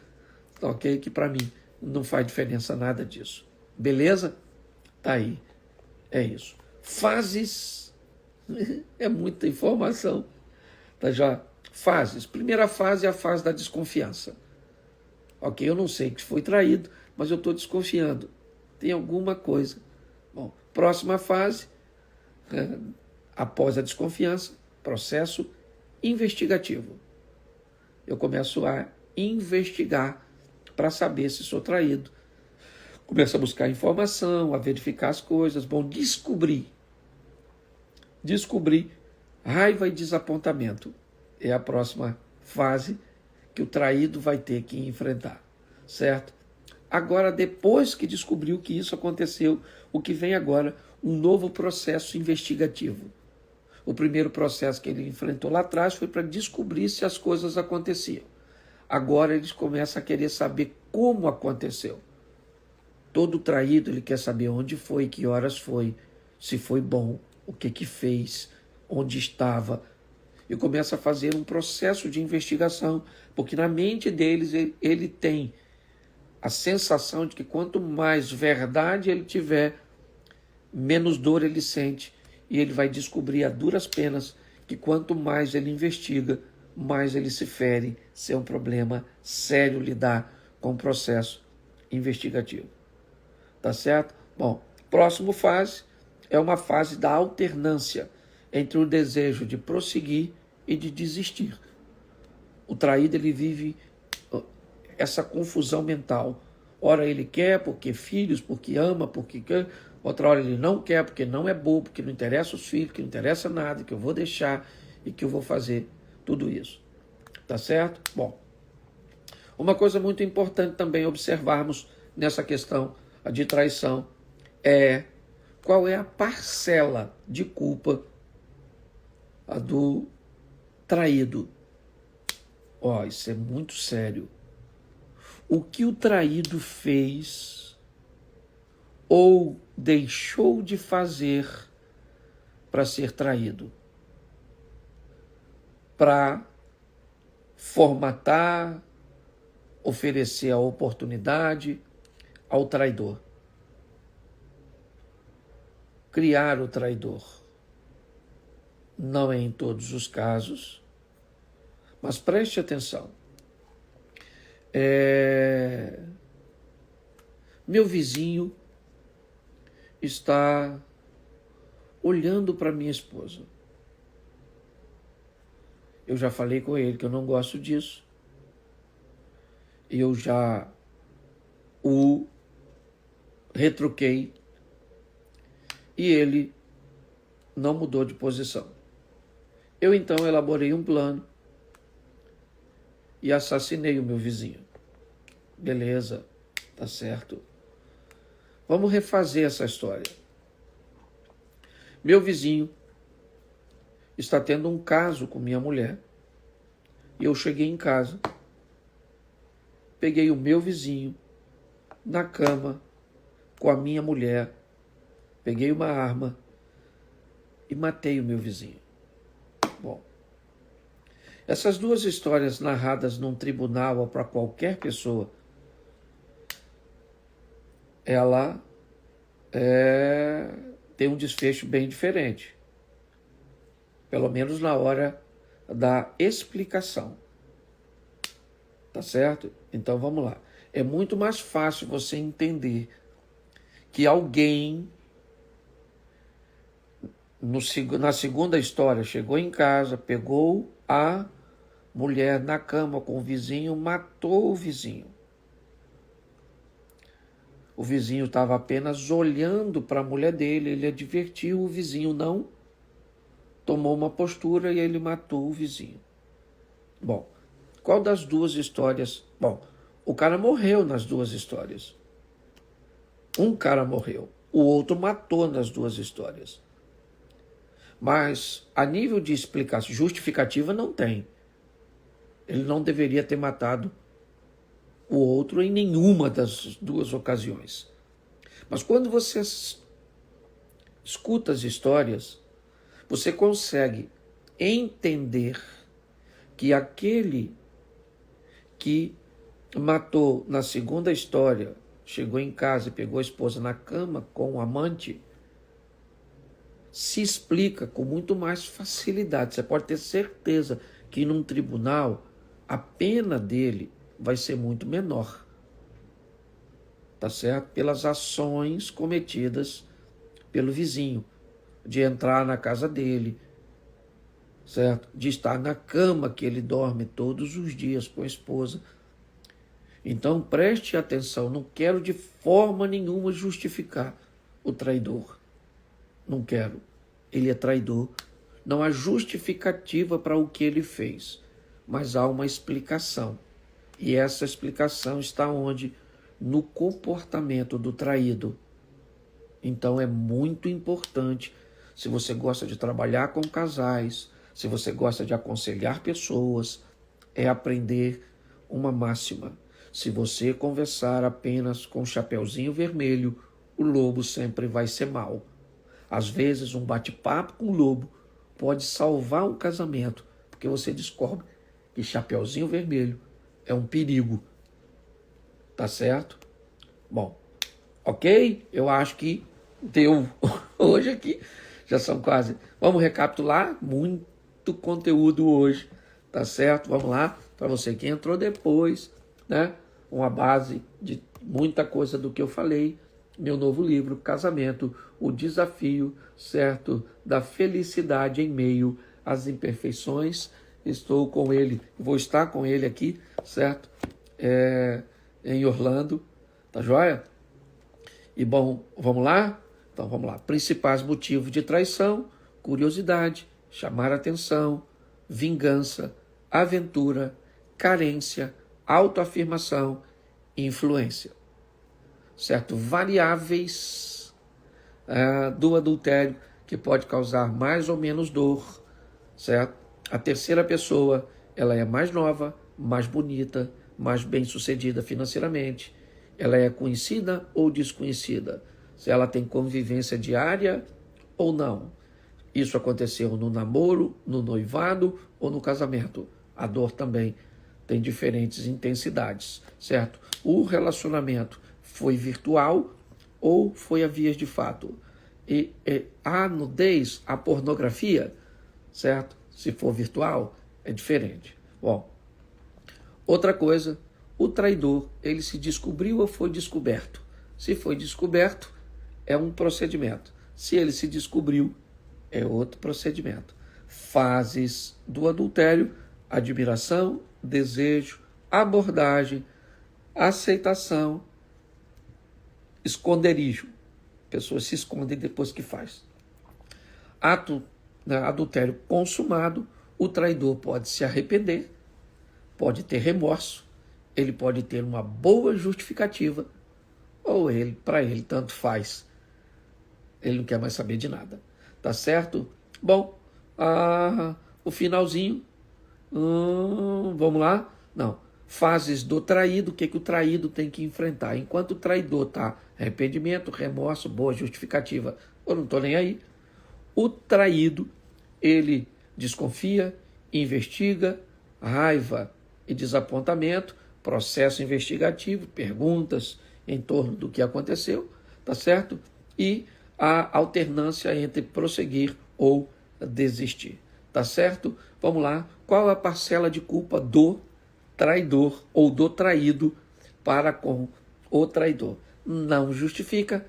ok? Que para mim não faz diferença nada disso. Beleza? Tá aí. É isso. Fases. É muita informação. Tá já? Fases. Primeira fase é a fase da desconfiança. Ok, eu não sei que foi traído, mas eu estou desconfiando. Tem alguma coisa. Bom, próxima fase, após a desconfiança, processo investigativo. Eu começo a investigar para saber se sou traído. Começo a buscar informação, a verificar as coisas. Bom, descobrir. Raiva e desapontamento é a próxima fase que o traído vai ter que enfrentar, certo? Agora, depois que descobriu que isso aconteceu, o que vem agora? Um novo processo investigativo. O primeiro processo que ele enfrentou lá atrás foi para descobrir se as coisas aconteciam. Agora eles começam a querer saber como aconteceu. Todo traído, ele quer saber onde foi, que horas foi, se foi bom, o que fez, onde estava. e começa a fazer um processo de investigação, porque na mente deles ele tem a sensação de que quanto mais verdade ele tiver, menos dor ele sente, e ele vai descobrir a duras penas que quanto mais ele investiga, mais ele se fere, se é um problema sério lidar com o processo investigativo. Tá certo? Bom, próxima fase é uma fase da alternância entre o desejo de prosseguir e de desistir. O traído, ele vive essa confusão mental. Ora ele quer porque filhos, porque ama, porque quer. Outra hora ele não quer porque não é bobo, porque não interessa os filhos, que não interessa nada, que eu vou deixar e que eu vou fazer tudo isso. Tá certo? Bom, uma coisa muito importante também observarmos nessa questão de traição é qual é a parcela de culpa do traído. Isso é muito sério. O que o traído fez ou deixou de fazer para ser traído? Para formatar, oferecer a oportunidade ao traidor. Criar o traidor. Não é em todos os casos, mas preste atenção. Meu vizinho está olhando para minha esposa. Eu já falei com ele que eu não gosto disso. Eu já o retruquei e ele não mudou de posição. Eu então elaborei um plano e assassinei o meu vizinho. Beleza, tá certo. Vamos refazer essa história. Meu vizinho está tendo um caso com minha mulher. E eu cheguei em casa, peguei o meu vizinho na cama com a minha mulher, peguei uma arma e matei o meu vizinho. Bom, essas duas histórias narradas num tribunal ou para qualquer pessoa, ela tem um desfecho bem diferente. Pelo menos na hora da explicação. Tá certo? Então vamos lá. É muito mais fácil você entender que alguém, na segunda história, chegou em casa, pegou a mulher na cama com o vizinho, matou o vizinho. O vizinho estava apenas olhando para a mulher dele, ele advertiu, o vizinho não tomou uma postura e ele matou o vizinho. Bom, qual das duas histórias? Bom, o cara morreu nas duas histórias. Um cara morreu, o outro matou nas duas histórias. Mas a nível de explicação, justificativa não tem. Ele não deveria ter matado o outro em nenhuma das duas ocasiões. Mas quando você escuta as histórias, você consegue entender que aquele que matou na segunda história, chegou em casa e pegou a esposa na cama com o amante, se explica com muito mais facilidade. Você pode ter certeza que num tribunal a pena dele vai ser muito menor. Tá certo? Pelas ações cometidas pelo vizinho, de entrar na casa dele, certo? De estar na cama que ele dorme todos os dias com a esposa. Então preste atenção, não quero de forma nenhuma justificar o traidor. Não quero. Ele é traidor. Não há justificativa para o que ele fez, mas há uma explicação. E essa explicação está onde? No comportamento do traído. Então é muito importante, se você gosta de trabalhar com casais, se você gosta de aconselhar pessoas, é aprender uma máxima. Se você conversar apenas com o chapeuzinho vermelho, o lobo sempre vai ser mau. Às vezes um bate-papo com o lobo pode salvar um casamento, porque você descobre que Chapeuzinho Vermelho é um perigo. Tá certo? Bom, ok? Eu acho que deu hoje aqui. Já são quase. Vamos recapitular? Muito conteúdo hoje. Tá certo? Vamos lá. Para você que entrou depois, né? Uma base de muita coisa do que eu falei. Meu novo livro, Casamento, o Desafio, certo? Da felicidade em meio às imperfeições. Estou com ele, vou estar com ele aqui, certo? Em Orlando, tá joia? E bom, vamos lá? Então vamos lá. Principais motivos de traição: curiosidade, chamar atenção, vingança, aventura, carência, autoafirmação, influência. Certo? Variáveis do adultério que pode causar mais ou menos dor, certo? A terceira pessoa, ela é mais nova, mais bonita, mais bem-sucedida financeiramente. Ela é conhecida ou desconhecida? Se ela tem convivência diária ou não. Isso aconteceu no namoro, no noivado ou no casamento. A dor também tem diferentes intensidades, certo? O relacionamento foi virtual ou foi a vias de fato? E a nudez, a pornografia, certo? Se for virtual, é diferente. Bom, outra coisa, o traidor, ele se descobriu ou foi descoberto? Se foi descoberto, é um procedimento. Se ele se descobriu, é outro procedimento. Fases do adultério: admiração, desejo, abordagem, aceitação, esconderijo. Pessoas se escondem depois que faz. Ato, né, adultério consumado, o traidor pode se arrepender, pode ter remorso, ele pode ter uma boa justificativa, ou para ele tanto faz. Ele não quer mais saber de nada. Tá certo? Bom, o finalzinho. Vamos lá? Não. Fases do traído, o que o traído tem que enfrentar? Enquanto o traidor está arrependimento, remorso, boa justificativa, eu não estou nem aí. O traído, ele desconfia, investiga, raiva e desapontamento, processo investigativo, perguntas em torno do que aconteceu, tá certo? E a alternância entre prosseguir ou desistir, tá certo? Vamos lá. Qual a parcela de culpa do traidor ou do traído para com o traidor? Não justifica,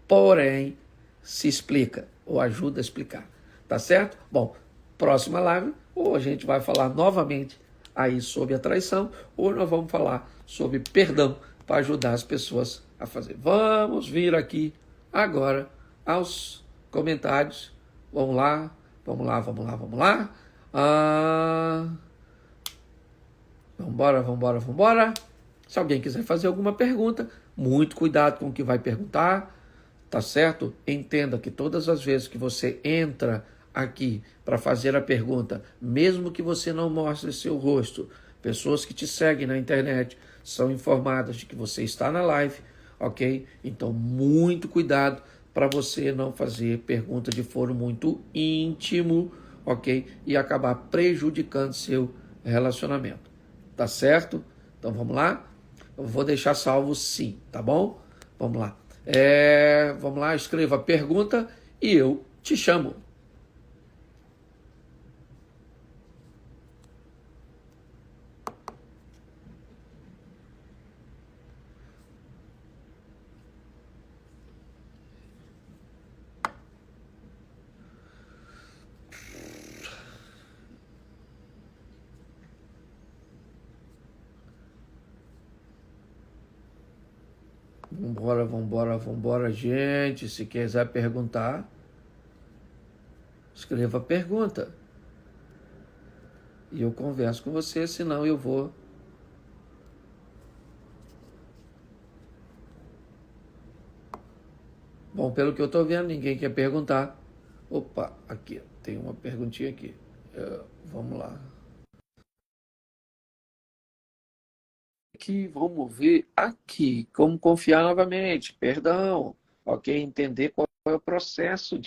porém se explica ou ajuda a explicar, tá certo? Bom, próxima live, ou a gente vai falar novamente aí sobre a traição, ou nós vamos falar sobre perdão para ajudar as pessoas a fazer. Vamos vir aqui agora aos comentários. Vamos lá, vamos lá, vamos lá, vamos lá. Vambora, vambora, vambora. Se alguém quiser fazer alguma pergunta, muito cuidado com o que vai perguntar, tá certo? Entenda que todas as vezes que você entra aqui para fazer a pergunta, mesmo que você não mostre seu rosto, pessoas que te seguem na internet são informadas de que você está na live, ok? Então, muito cuidado para você não fazer pergunta de foro muito íntimo, ok? E acabar prejudicando seu relacionamento, tá certo? Então, vamos lá? Eu vou deixar salvo sim, tá bom? Vamos lá. Vamos lá, escreva a pergunta e eu te chamo. Vambora, vambora, vambora, gente. Se quiser perguntar, escreva a pergunta. E eu converso com você, senão eu vou. Bom, pelo que eu estou vendo, ninguém quer perguntar. Opa, aqui, tem uma perguntinha aqui. Vamos lá. Aqui, vamos ver aqui, como confiar novamente, perdão, ok? Entender qual é o processo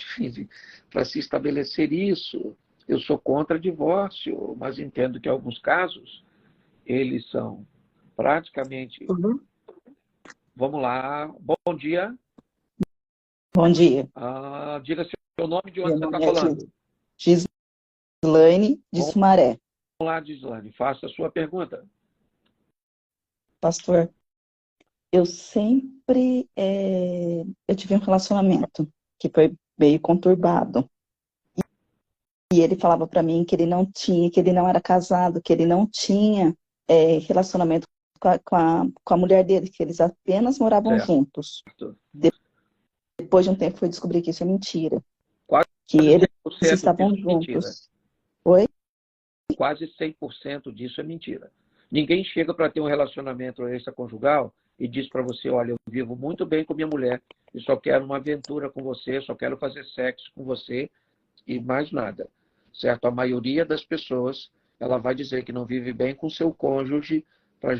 para se estabelecer isso, Eu sou contra divórcio, mas entendo que em alguns casos eles são praticamente... Uhum. Vamos lá. Bom dia. Bom dia. Diga seu nome, de onde Meu você está nome é falando. Gislaine de Vamos Sumaré. lá, Gislane. Faça a sua pergunta. Pastor, eu sempre eu tive um relacionamento que foi meio conturbado. E ele falava para mim que ele não tinha, que ele não era casado, que ele não tinha relacionamento com a mulher dele, que eles apenas moravam Certo. juntos. Depois de um tempo, fui descobrir que isso é mentira. Quase Que eles 100% estavam disso é mentira. juntos. Oi? Quase 100% disso é mentira. Ninguém chega para ter um relacionamento extraconjugal e diz para você, olha, eu vivo muito bem com minha mulher e só quero uma aventura com você, só quero fazer sexo com você e mais nada. Certo? A maioria das pessoas, ela vai dizer que não vive bem com seu cônjuge para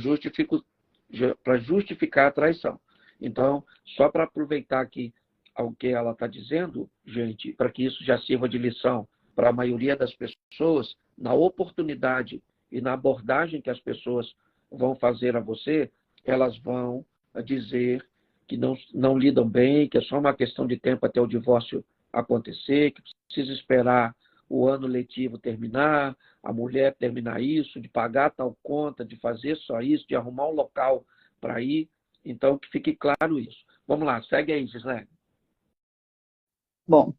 justificar a traição. Então, só para aproveitar aqui o que ela está dizendo, gente, para que isso já sirva de lição para a maioria das pessoas, na oportunidade e na abordagem que as pessoas vão fazer a você, elas vão dizer que não lidam bem, que é só uma questão de tempo até o divórcio acontecer, que precisa esperar o ano letivo terminar, a mulher terminar isso, de pagar tal conta, de fazer só isso, de arrumar um local para ir. Então, que fique claro isso. Vamos lá, segue aí, Gislaine. Bom,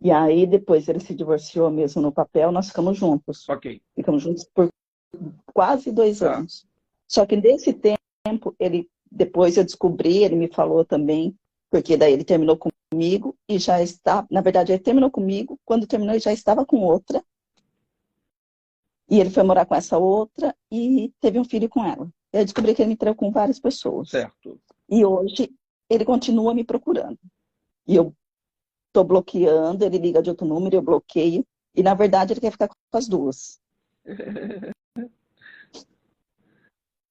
e aí depois ele se divorciou mesmo no papel, nós ficamos juntos. Ok. Ficamos juntos por quase 2 Tá. anos. Só que nesse tempo, depois eu descobri, ele me falou também, porque daí ele terminou comigo e já está, na verdade, ele terminou comigo, quando terminou ele já estava com outra, e ele foi morar com essa outra e teve um filho com ela. Eu descobri que ele me traiu com várias pessoas. Certo. E hoje ele continua me procurando. E eu estou bloqueando, ele liga de outro número, eu bloqueio, e na verdade ele quer ficar com as duas.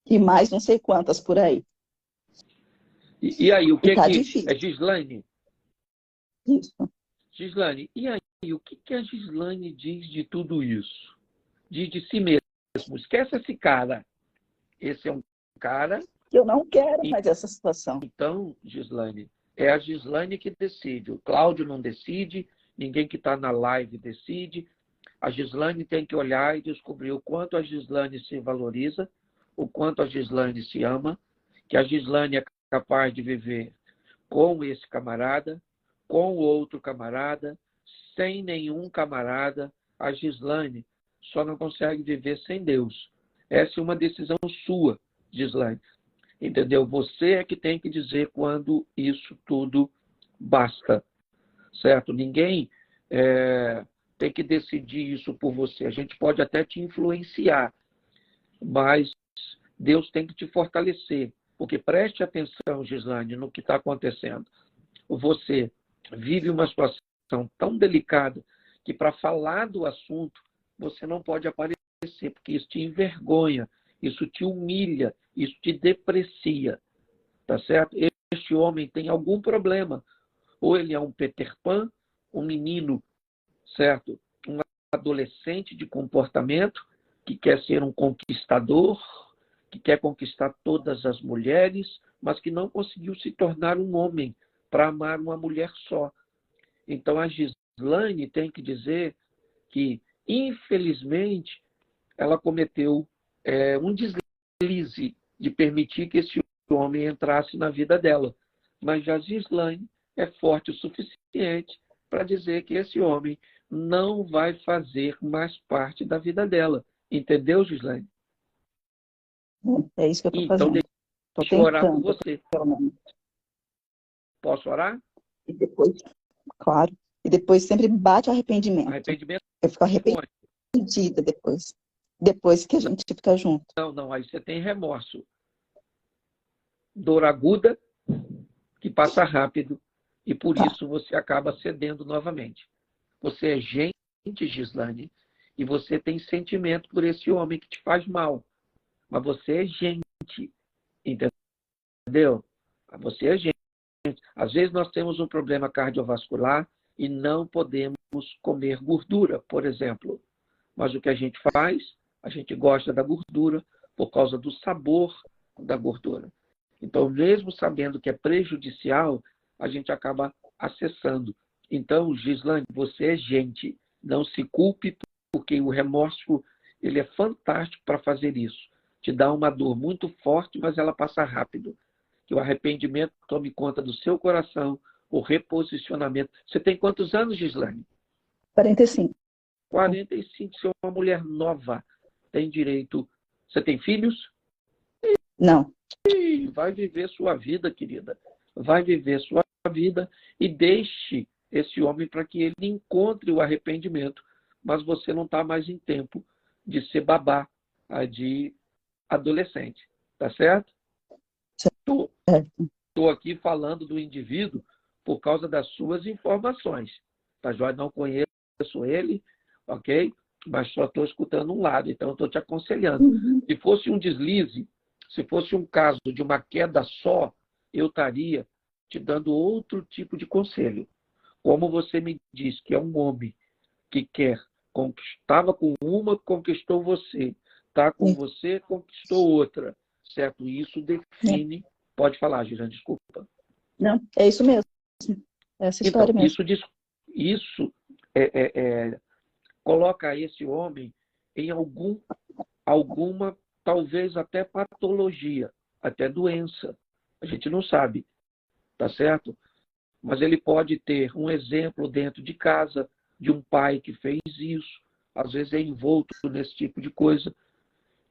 E mais não sei quantas por aí. E aí, o E que tá que... difícil. É Gislaine? Isso. Gislaine, e aí, o que a Gislaine diz de tudo isso? Diz de si mesmo. Esquece esse cara. Esse é um cara... Eu não quero mais essa situação. Então, Gislaine, é a Gislaine que decide. O Cláudio não decide, ninguém que está na live decide. A Gislaine tem que olhar e descobrir o quanto a Gislaine se valoriza, o quanto a Gislaine se ama, que a Gislaine é capaz de viver com esse camarada, com o outro camarada, sem nenhum camarada. A Gislaine só não consegue viver sem Deus. Essa é uma decisão sua, Gislaine. Entendeu? Você é que tem que dizer quando isso tudo basta, certo? Ninguém tem que decidir isso por você. A gente pode até te influenciar, mas Deus tem que te fortalecer. Porque preste atenção, Gislaine, no que está acontecendo. Você vive uma situação tão delicada que para falar do assunto você não pode aparecer, porque isso te envergonha, isso te humilha, isso te deprecia, tá certo? Este homem tem algum problema. Ou ele é um Peter Pan, um menino, certo? Um adolescente de comportamento que quer ser um conquistador, que quer conquistar todas as mulheres, mas que não conseguiu se tornar um homem para amar uma mulher só. Então a Gislaine tem que dizer que, infelizmente, ela cometeu um deslize de permitir que esse homem entrasse na vida dela. Mas a Gislaine é forte o suficiente para dizer que esse homem não vai fazer mais parte da vida dela. Entendeu, Gislaine? É isso que eu estou Então, fazendo. Estou deixa eu orar por tentando, você. pelo menos. Posso orar? E depois, claro, e depois sempre bate o arrependimento. Arrependimento Eu fico de onde? arrependida depois. Depois que a gente fica junto. Não, aí você tem remorso. Dor aguda, que passa rápido, e por Tá. isso você acaba cedendo novamente. Você é gente, Gislaine, e você tem sentimento por esse homem que te faz mal. Mas você é gente, entendeu? Você é gente. Às vezes nós temos um problema cardiovascular e não podemos comer gordura, por exemplo. Mas o que a gente faz? A gente gosta da gordura por causa do sabor da gordura. Então, mesmo sabendo que é prejudicial, a gente acaba acessando. Então, Gislaine, você é gente. Não se culpe, porque o remorso ele é fantástico para fazer isso. Te dá uma dor muito forte, mas ela passa rápido. Que o arrependimento tome conta do seu coração, o reposicionamento. Você tem quantos anos, Gislaine? 45. 45. Você é uma mulher nova. Tem direito. Você tem filhos? Não. Vai viver sua vida, querida. Vai viver sua vida e deixe esse homem para que ele encontre o arrependimento. Mas você não está mais em tempo de ser babá, de adolescente. Tá certo? Estou aqui falando do indivíduo por causa das suas informações. Tá, Joia? Não conheço ele, ok? Mas só estou escutando um lado, então estou te aconselhando. Se fosse um deslize, se fosse um caso de uma queda só, eu estaria te dando outro tipo de conselho. Como você me diz que é um homem que estava com uma, conquistou você. Está com você, conquistou outra. Certo? Isso define... Pode falar, Girane, desculpa. Não, é isso mesmo. Essa história então, mesmo. Isso coloca esse homem em alguma, talvez até patologia, até doença. A gente não sabe, tá certo? Mas ele pode ter um exemplo dentro de casa de um pai que fez isso, às vezes é envolto nesse tipo de coisa.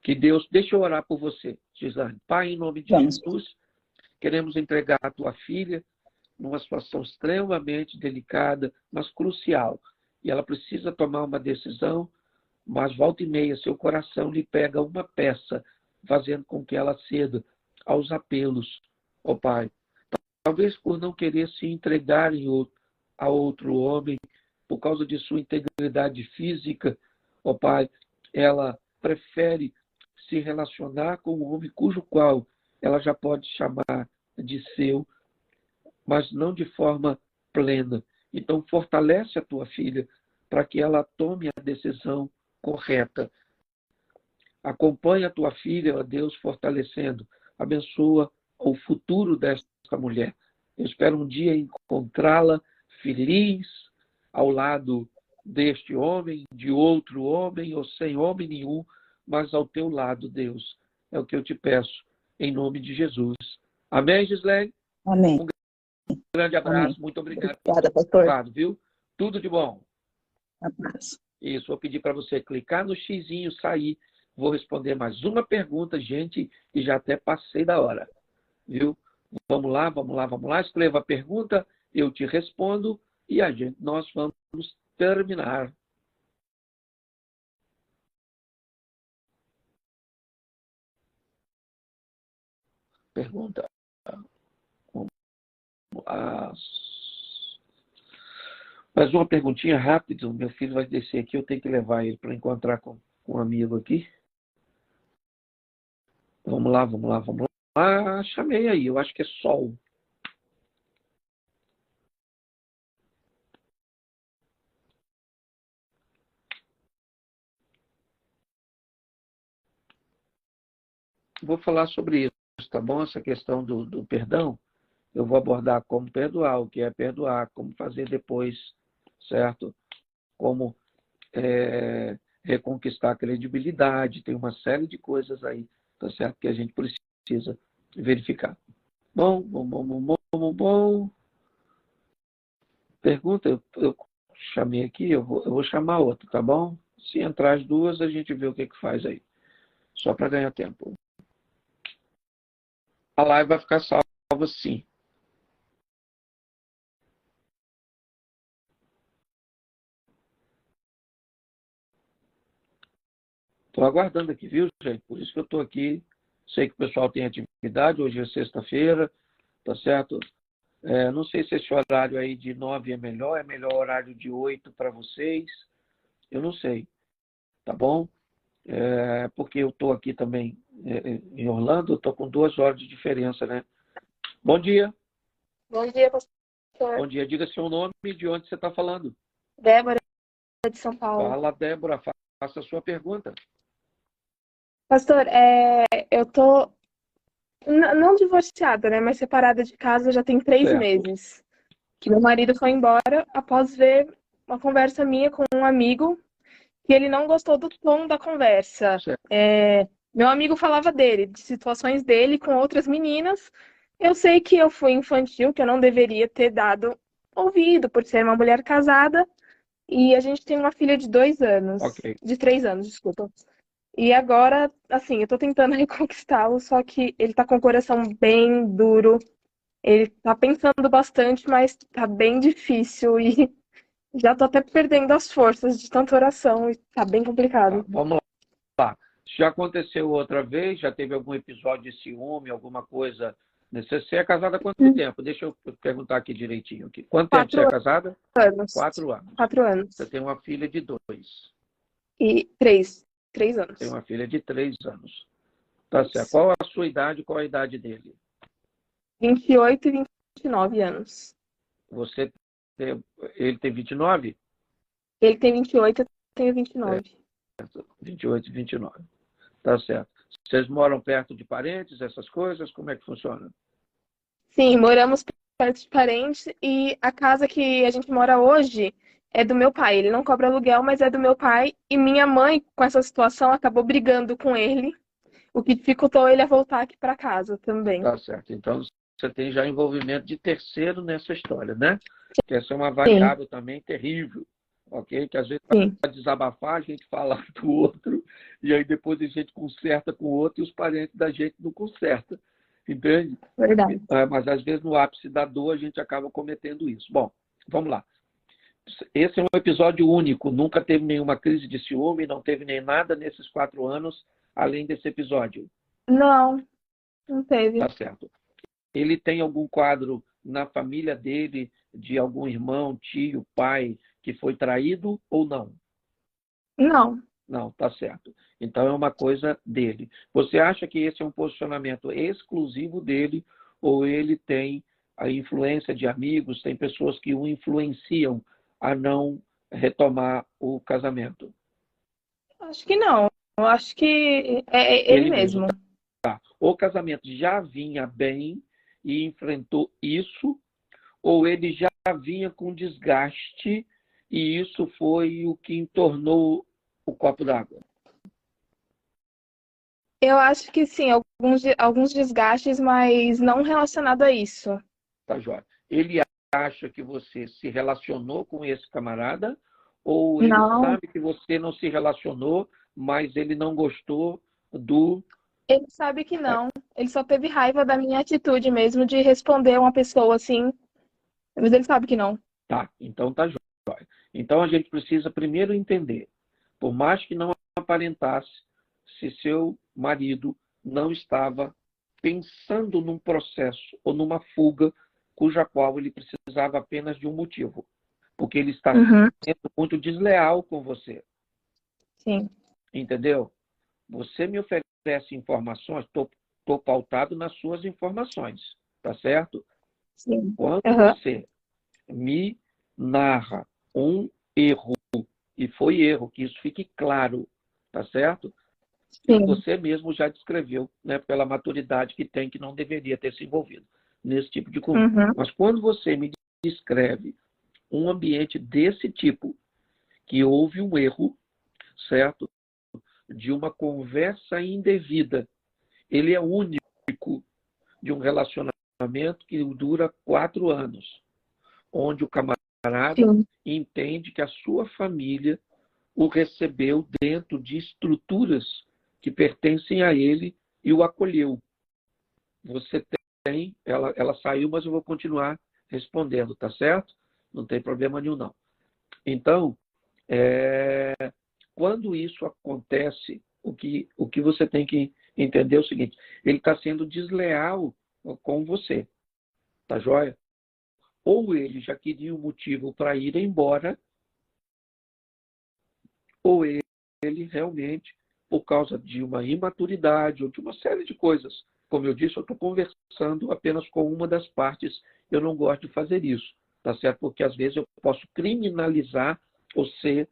Que Deus, deixa eu orar por você, Gislaine. Pai, em nome de Jesus, queremos entregar a tua filha numa situação extremamente delicada, mas crucial. E ela precisa tomar uma decisão, mas volta e meia seu coração lhe pega uma peça, fazendo com que ela ceda aos apelos, ó Pai. Talvez por não querer se entregar a outro homem, por causa de sua integridade física, ó Pai, ela prefere se relacionar com um homem cujo qual ela já pode chamar de seu, mas não de forma plena. Então, fortalece a tua filha para que ela tome a decisão correta. Acompanha a tua filha, ó Deus, fortalecendo. Abençoa o futuro desta mulher. Eu espero um dia encontrá-la feliz ao lado deste homem, de outro homem, ou sem homem nenhum, mas ao teu lado, Deus. É o que eu te peço, em nome de Jesus. Amém, Gislaine? Amém. Um grande abraço, Amém. muito obrigado Obrigada, por pastor. ter viu? Tudo de bom. Abraço. Isso, vou pedir para você clicar no xizinho, sair. Vou responder mais uma pergunta, gente, e já até passei da hora. Viu? Vamos lá, vamos lá, vamos lá. Escreva a pergunta, eu te respondo e nós vamos terminar. Pergunta. Mais uma perguntinha rápida. Meu filho vai descer aqui, eu tenho que levar ele para encontrar com um amigo aqui. Vamos lá, vamos lá, vamos lá. Chamei aí, eu acho que é Sol. Vou falar sobre isso, tá bom? Essa questão do perdão. Eu vou abordar como perdoar, o que é perdoar, como fazer depois, certo? Como reconquistar a credibilidade. Tem uma série de coisas aí, tá certo? Que a gente precisa verificar. Bom. Pergunta, eu chamei aqui, eu vou chamar outra, tá bom? Se entrar as duas, a gente vê o que faz aí. Só para ganhar tempo. A live vai ficar salva sim. Estou aguardando aqui, viu, gente? Por isso que eu estou aqui. Sei que o pessoal tem atividade, hoje é sexta-feira, tá certo? Não sei se esse horário aí de 9 é melhor horário de 8 para vocês. Eu não sei, tá bom? Porque eu estou aqui também em Orlando, eu estou com 2 horas de diferença, né? Bom dia. Bom dia, pastor. Bom dia. Diga seu nome e de onde você está falando. Débora de São Paulo. Fala, Débora, faça a sua pergunta. Pastor, eu tô não divorciada, né, mas separada de casa já tem 3 Certo, meses. Que meu marido foi embora após ver uma conversa minha com um amigo que ele não gostou do tom da conversa. certo. Meu amigo falava dele, de situações dele com outras meninas. Eu sei que eu fui infantil, que eu não deveria ter dado ouvido por ser uma mulher casada. E a gente tem uma filha de 2 anos, Ok. de 3 anos, desculpa. E agora, assim, eu tô tentando reconquistá-lo, só que ele tá com o coração bem duro. Ele tá pensando bastante, mas tá bem difícil e já tô até perdendo as forças de tanta oração e tá bem Tá, complicado. vamos lá. Já aconteceu outra vez? Já teve algum episódio de ciúme, alguma coisa? Você é casada há quanto tempo? Deixa eu perguntar aqui direitinho. Aqui. Quanto tempo você é 4 casada? anos. 4 anos. 4 anos. Você tem uma filha de 2. E 3 Tem anos. uma filha de 3 anos. Tá certo. Isso. Qual a sua idade? Qual a idade dele? 28 e 29 anos. Você tem, ele tem 29? Ele tem 28, eu tenho 29. 28 e 29. Tá certo. Vocês moram perto de parentes, essas coisas? Como é que funciona? Sim, moramos perto de parentes e a casa que a gente mora hoje é do meu pai. Ele não cobra aluguel, mas é do meu pai. E minha mãe, com essa situação, acabou brigando com ele, o que dificultou ele a voltar aqui para casa também. Tá certo. Então, você tem já envolvimento de terceiro nessa história, né? Que essa é uma Sim, variável também terrível, ok? Que às vezes sim, para desabafar, a gente fala do outro, e aí depois a gente conserta com o outro e os parentes da gente não consertam, entende? verdade. Mas às vezes no ápice da dor a gente acaba cometendo isso. Bom, vamos lá. Esse é um episódio único, nunca teve nenhuma crise de ciúme, não teve nem nada nesses 4 anos, além desse episódio. Não, não teve. Tá certo. Ele tem algum quadro na família dele, de algum irmão, tio, pai, que foi traído ou não? Não, Não, tá certo. Então é uma coisa dele. Você acha que esse é um posicionamento exclusivo dele ou ele tem a influência de amigos, tem pessoas que o influenciam a não retomar o casamento? acho que não. Eu acho que é ele Ele mesmo. mesmo. O casamento já vinha bem e enfrentou isso, ou ele já vinha com desgaste e isso foi o que entornou o copo d'água? Eu acho que sim, alguns desgastes, mas não relacionado a isso. Tá, joia? Ele acha que você se relacionou com esse camarada ou ele Não, sabe que você não se relacionou, mas ele não gostou do... ele sabe que não. Ele só teve raiva da minha atitude mesmo de responder uma pessoa assim, mas ele sabe que não. Tá, então tá, joia. Então a gente precisa primeiro entender, por mais que não aparentasse, se seu marido não estava pensando num processo ou numa fuga cuja qual ele precisava apenas de um motivo, porque ele está Uhum, sendo muito desleal com você, sim, entendeu? Você me oferece informações, estou pautado nas suas informações, tá certo? sim. Quando Uhum, você me narra um erro, e foi erro, que isso fique claro, tá certo? E sim. você mesmo já descreveu, né, pela maturidade que tem, que não deveria ter se envolvido nesse tipo de conversa. Uhum, Mas quando você me descreve um ambiente desse tipo, que houve um erro, certo? De uma conversa indevida, ele é único de um relacionamento que dura 4 anos, onde o camarada sim. entende que a sua família o recebeu dentro de estruturas que pertencem a ele e o acolheu. Você tem, ela saiu, mas eu vou continuar respondendo, tá certo? Não tem problema nenhum, não. Então, quando isso acontece, o que você tem que entender é o seguinte: ele está sendo desleal com você, tá joia? Ou ele já queria um motivo para ir embora, ou ele realmente, por causa de uma imaturidade ou de uma série de coisas. Como eu disse, eu estou conversando apenas com uma das partes. Eu não gosto de fazer isso, tá certo? Porque às vezes eu posso criminalizar for ser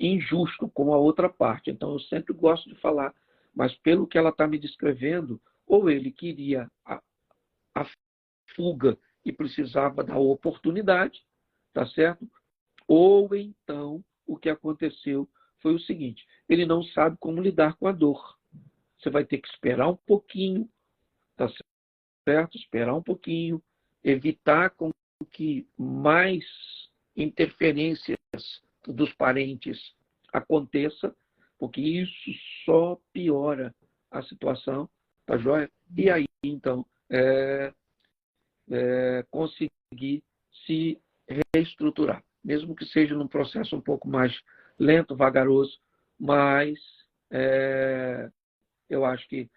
injusto com a outra parte. Então, eu sempre gosto de falar, mas pelo que ela está me descrevendo, ou ele queria a fuga e precisava da oportunidade, tá certo? Ou então, o que aconteceu foi o seguinte, ele não sabe como lidar com a dor. Você vai ter que esperar um pouquinho, tá certo? Esperar um pouquinho, evitar com que mais interferências dos parentes aconteça, porque isso só piora a situação, tá joia? E aí, então, conseguir se reestruturar, mesmo que seja num processo um pouco mais lento, vagaroso, mas eu acho que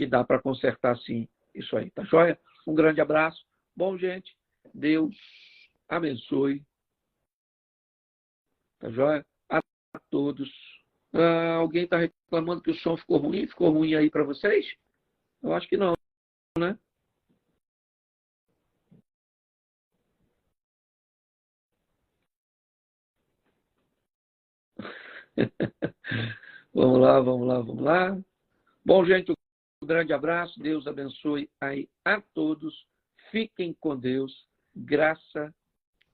dá para consertar sim isso aí, tá joia? Um grande abraço. Bom, gente, Deus abençoe, tá joia? A todos. Alguém está reclamando que o som ficou ruim? Ficou ruim aí para vocês? Eu acho que não, né? Vamos lá, vamos lá, vamos lá. Bom, gente, um grande abraço. Deus abençoe aí a todos. Fiquem com Deus. Graça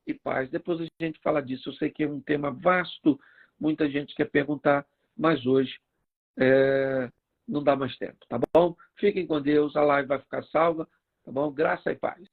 e paz. Depois a gente fala disso. Eu sei que é um tema vasto. Muita gente quer perguntar, mas hoje não dá mais tempo, tá bom? Fiquem com Deus. A live vai ficar salva, tá bom? Graça e paz.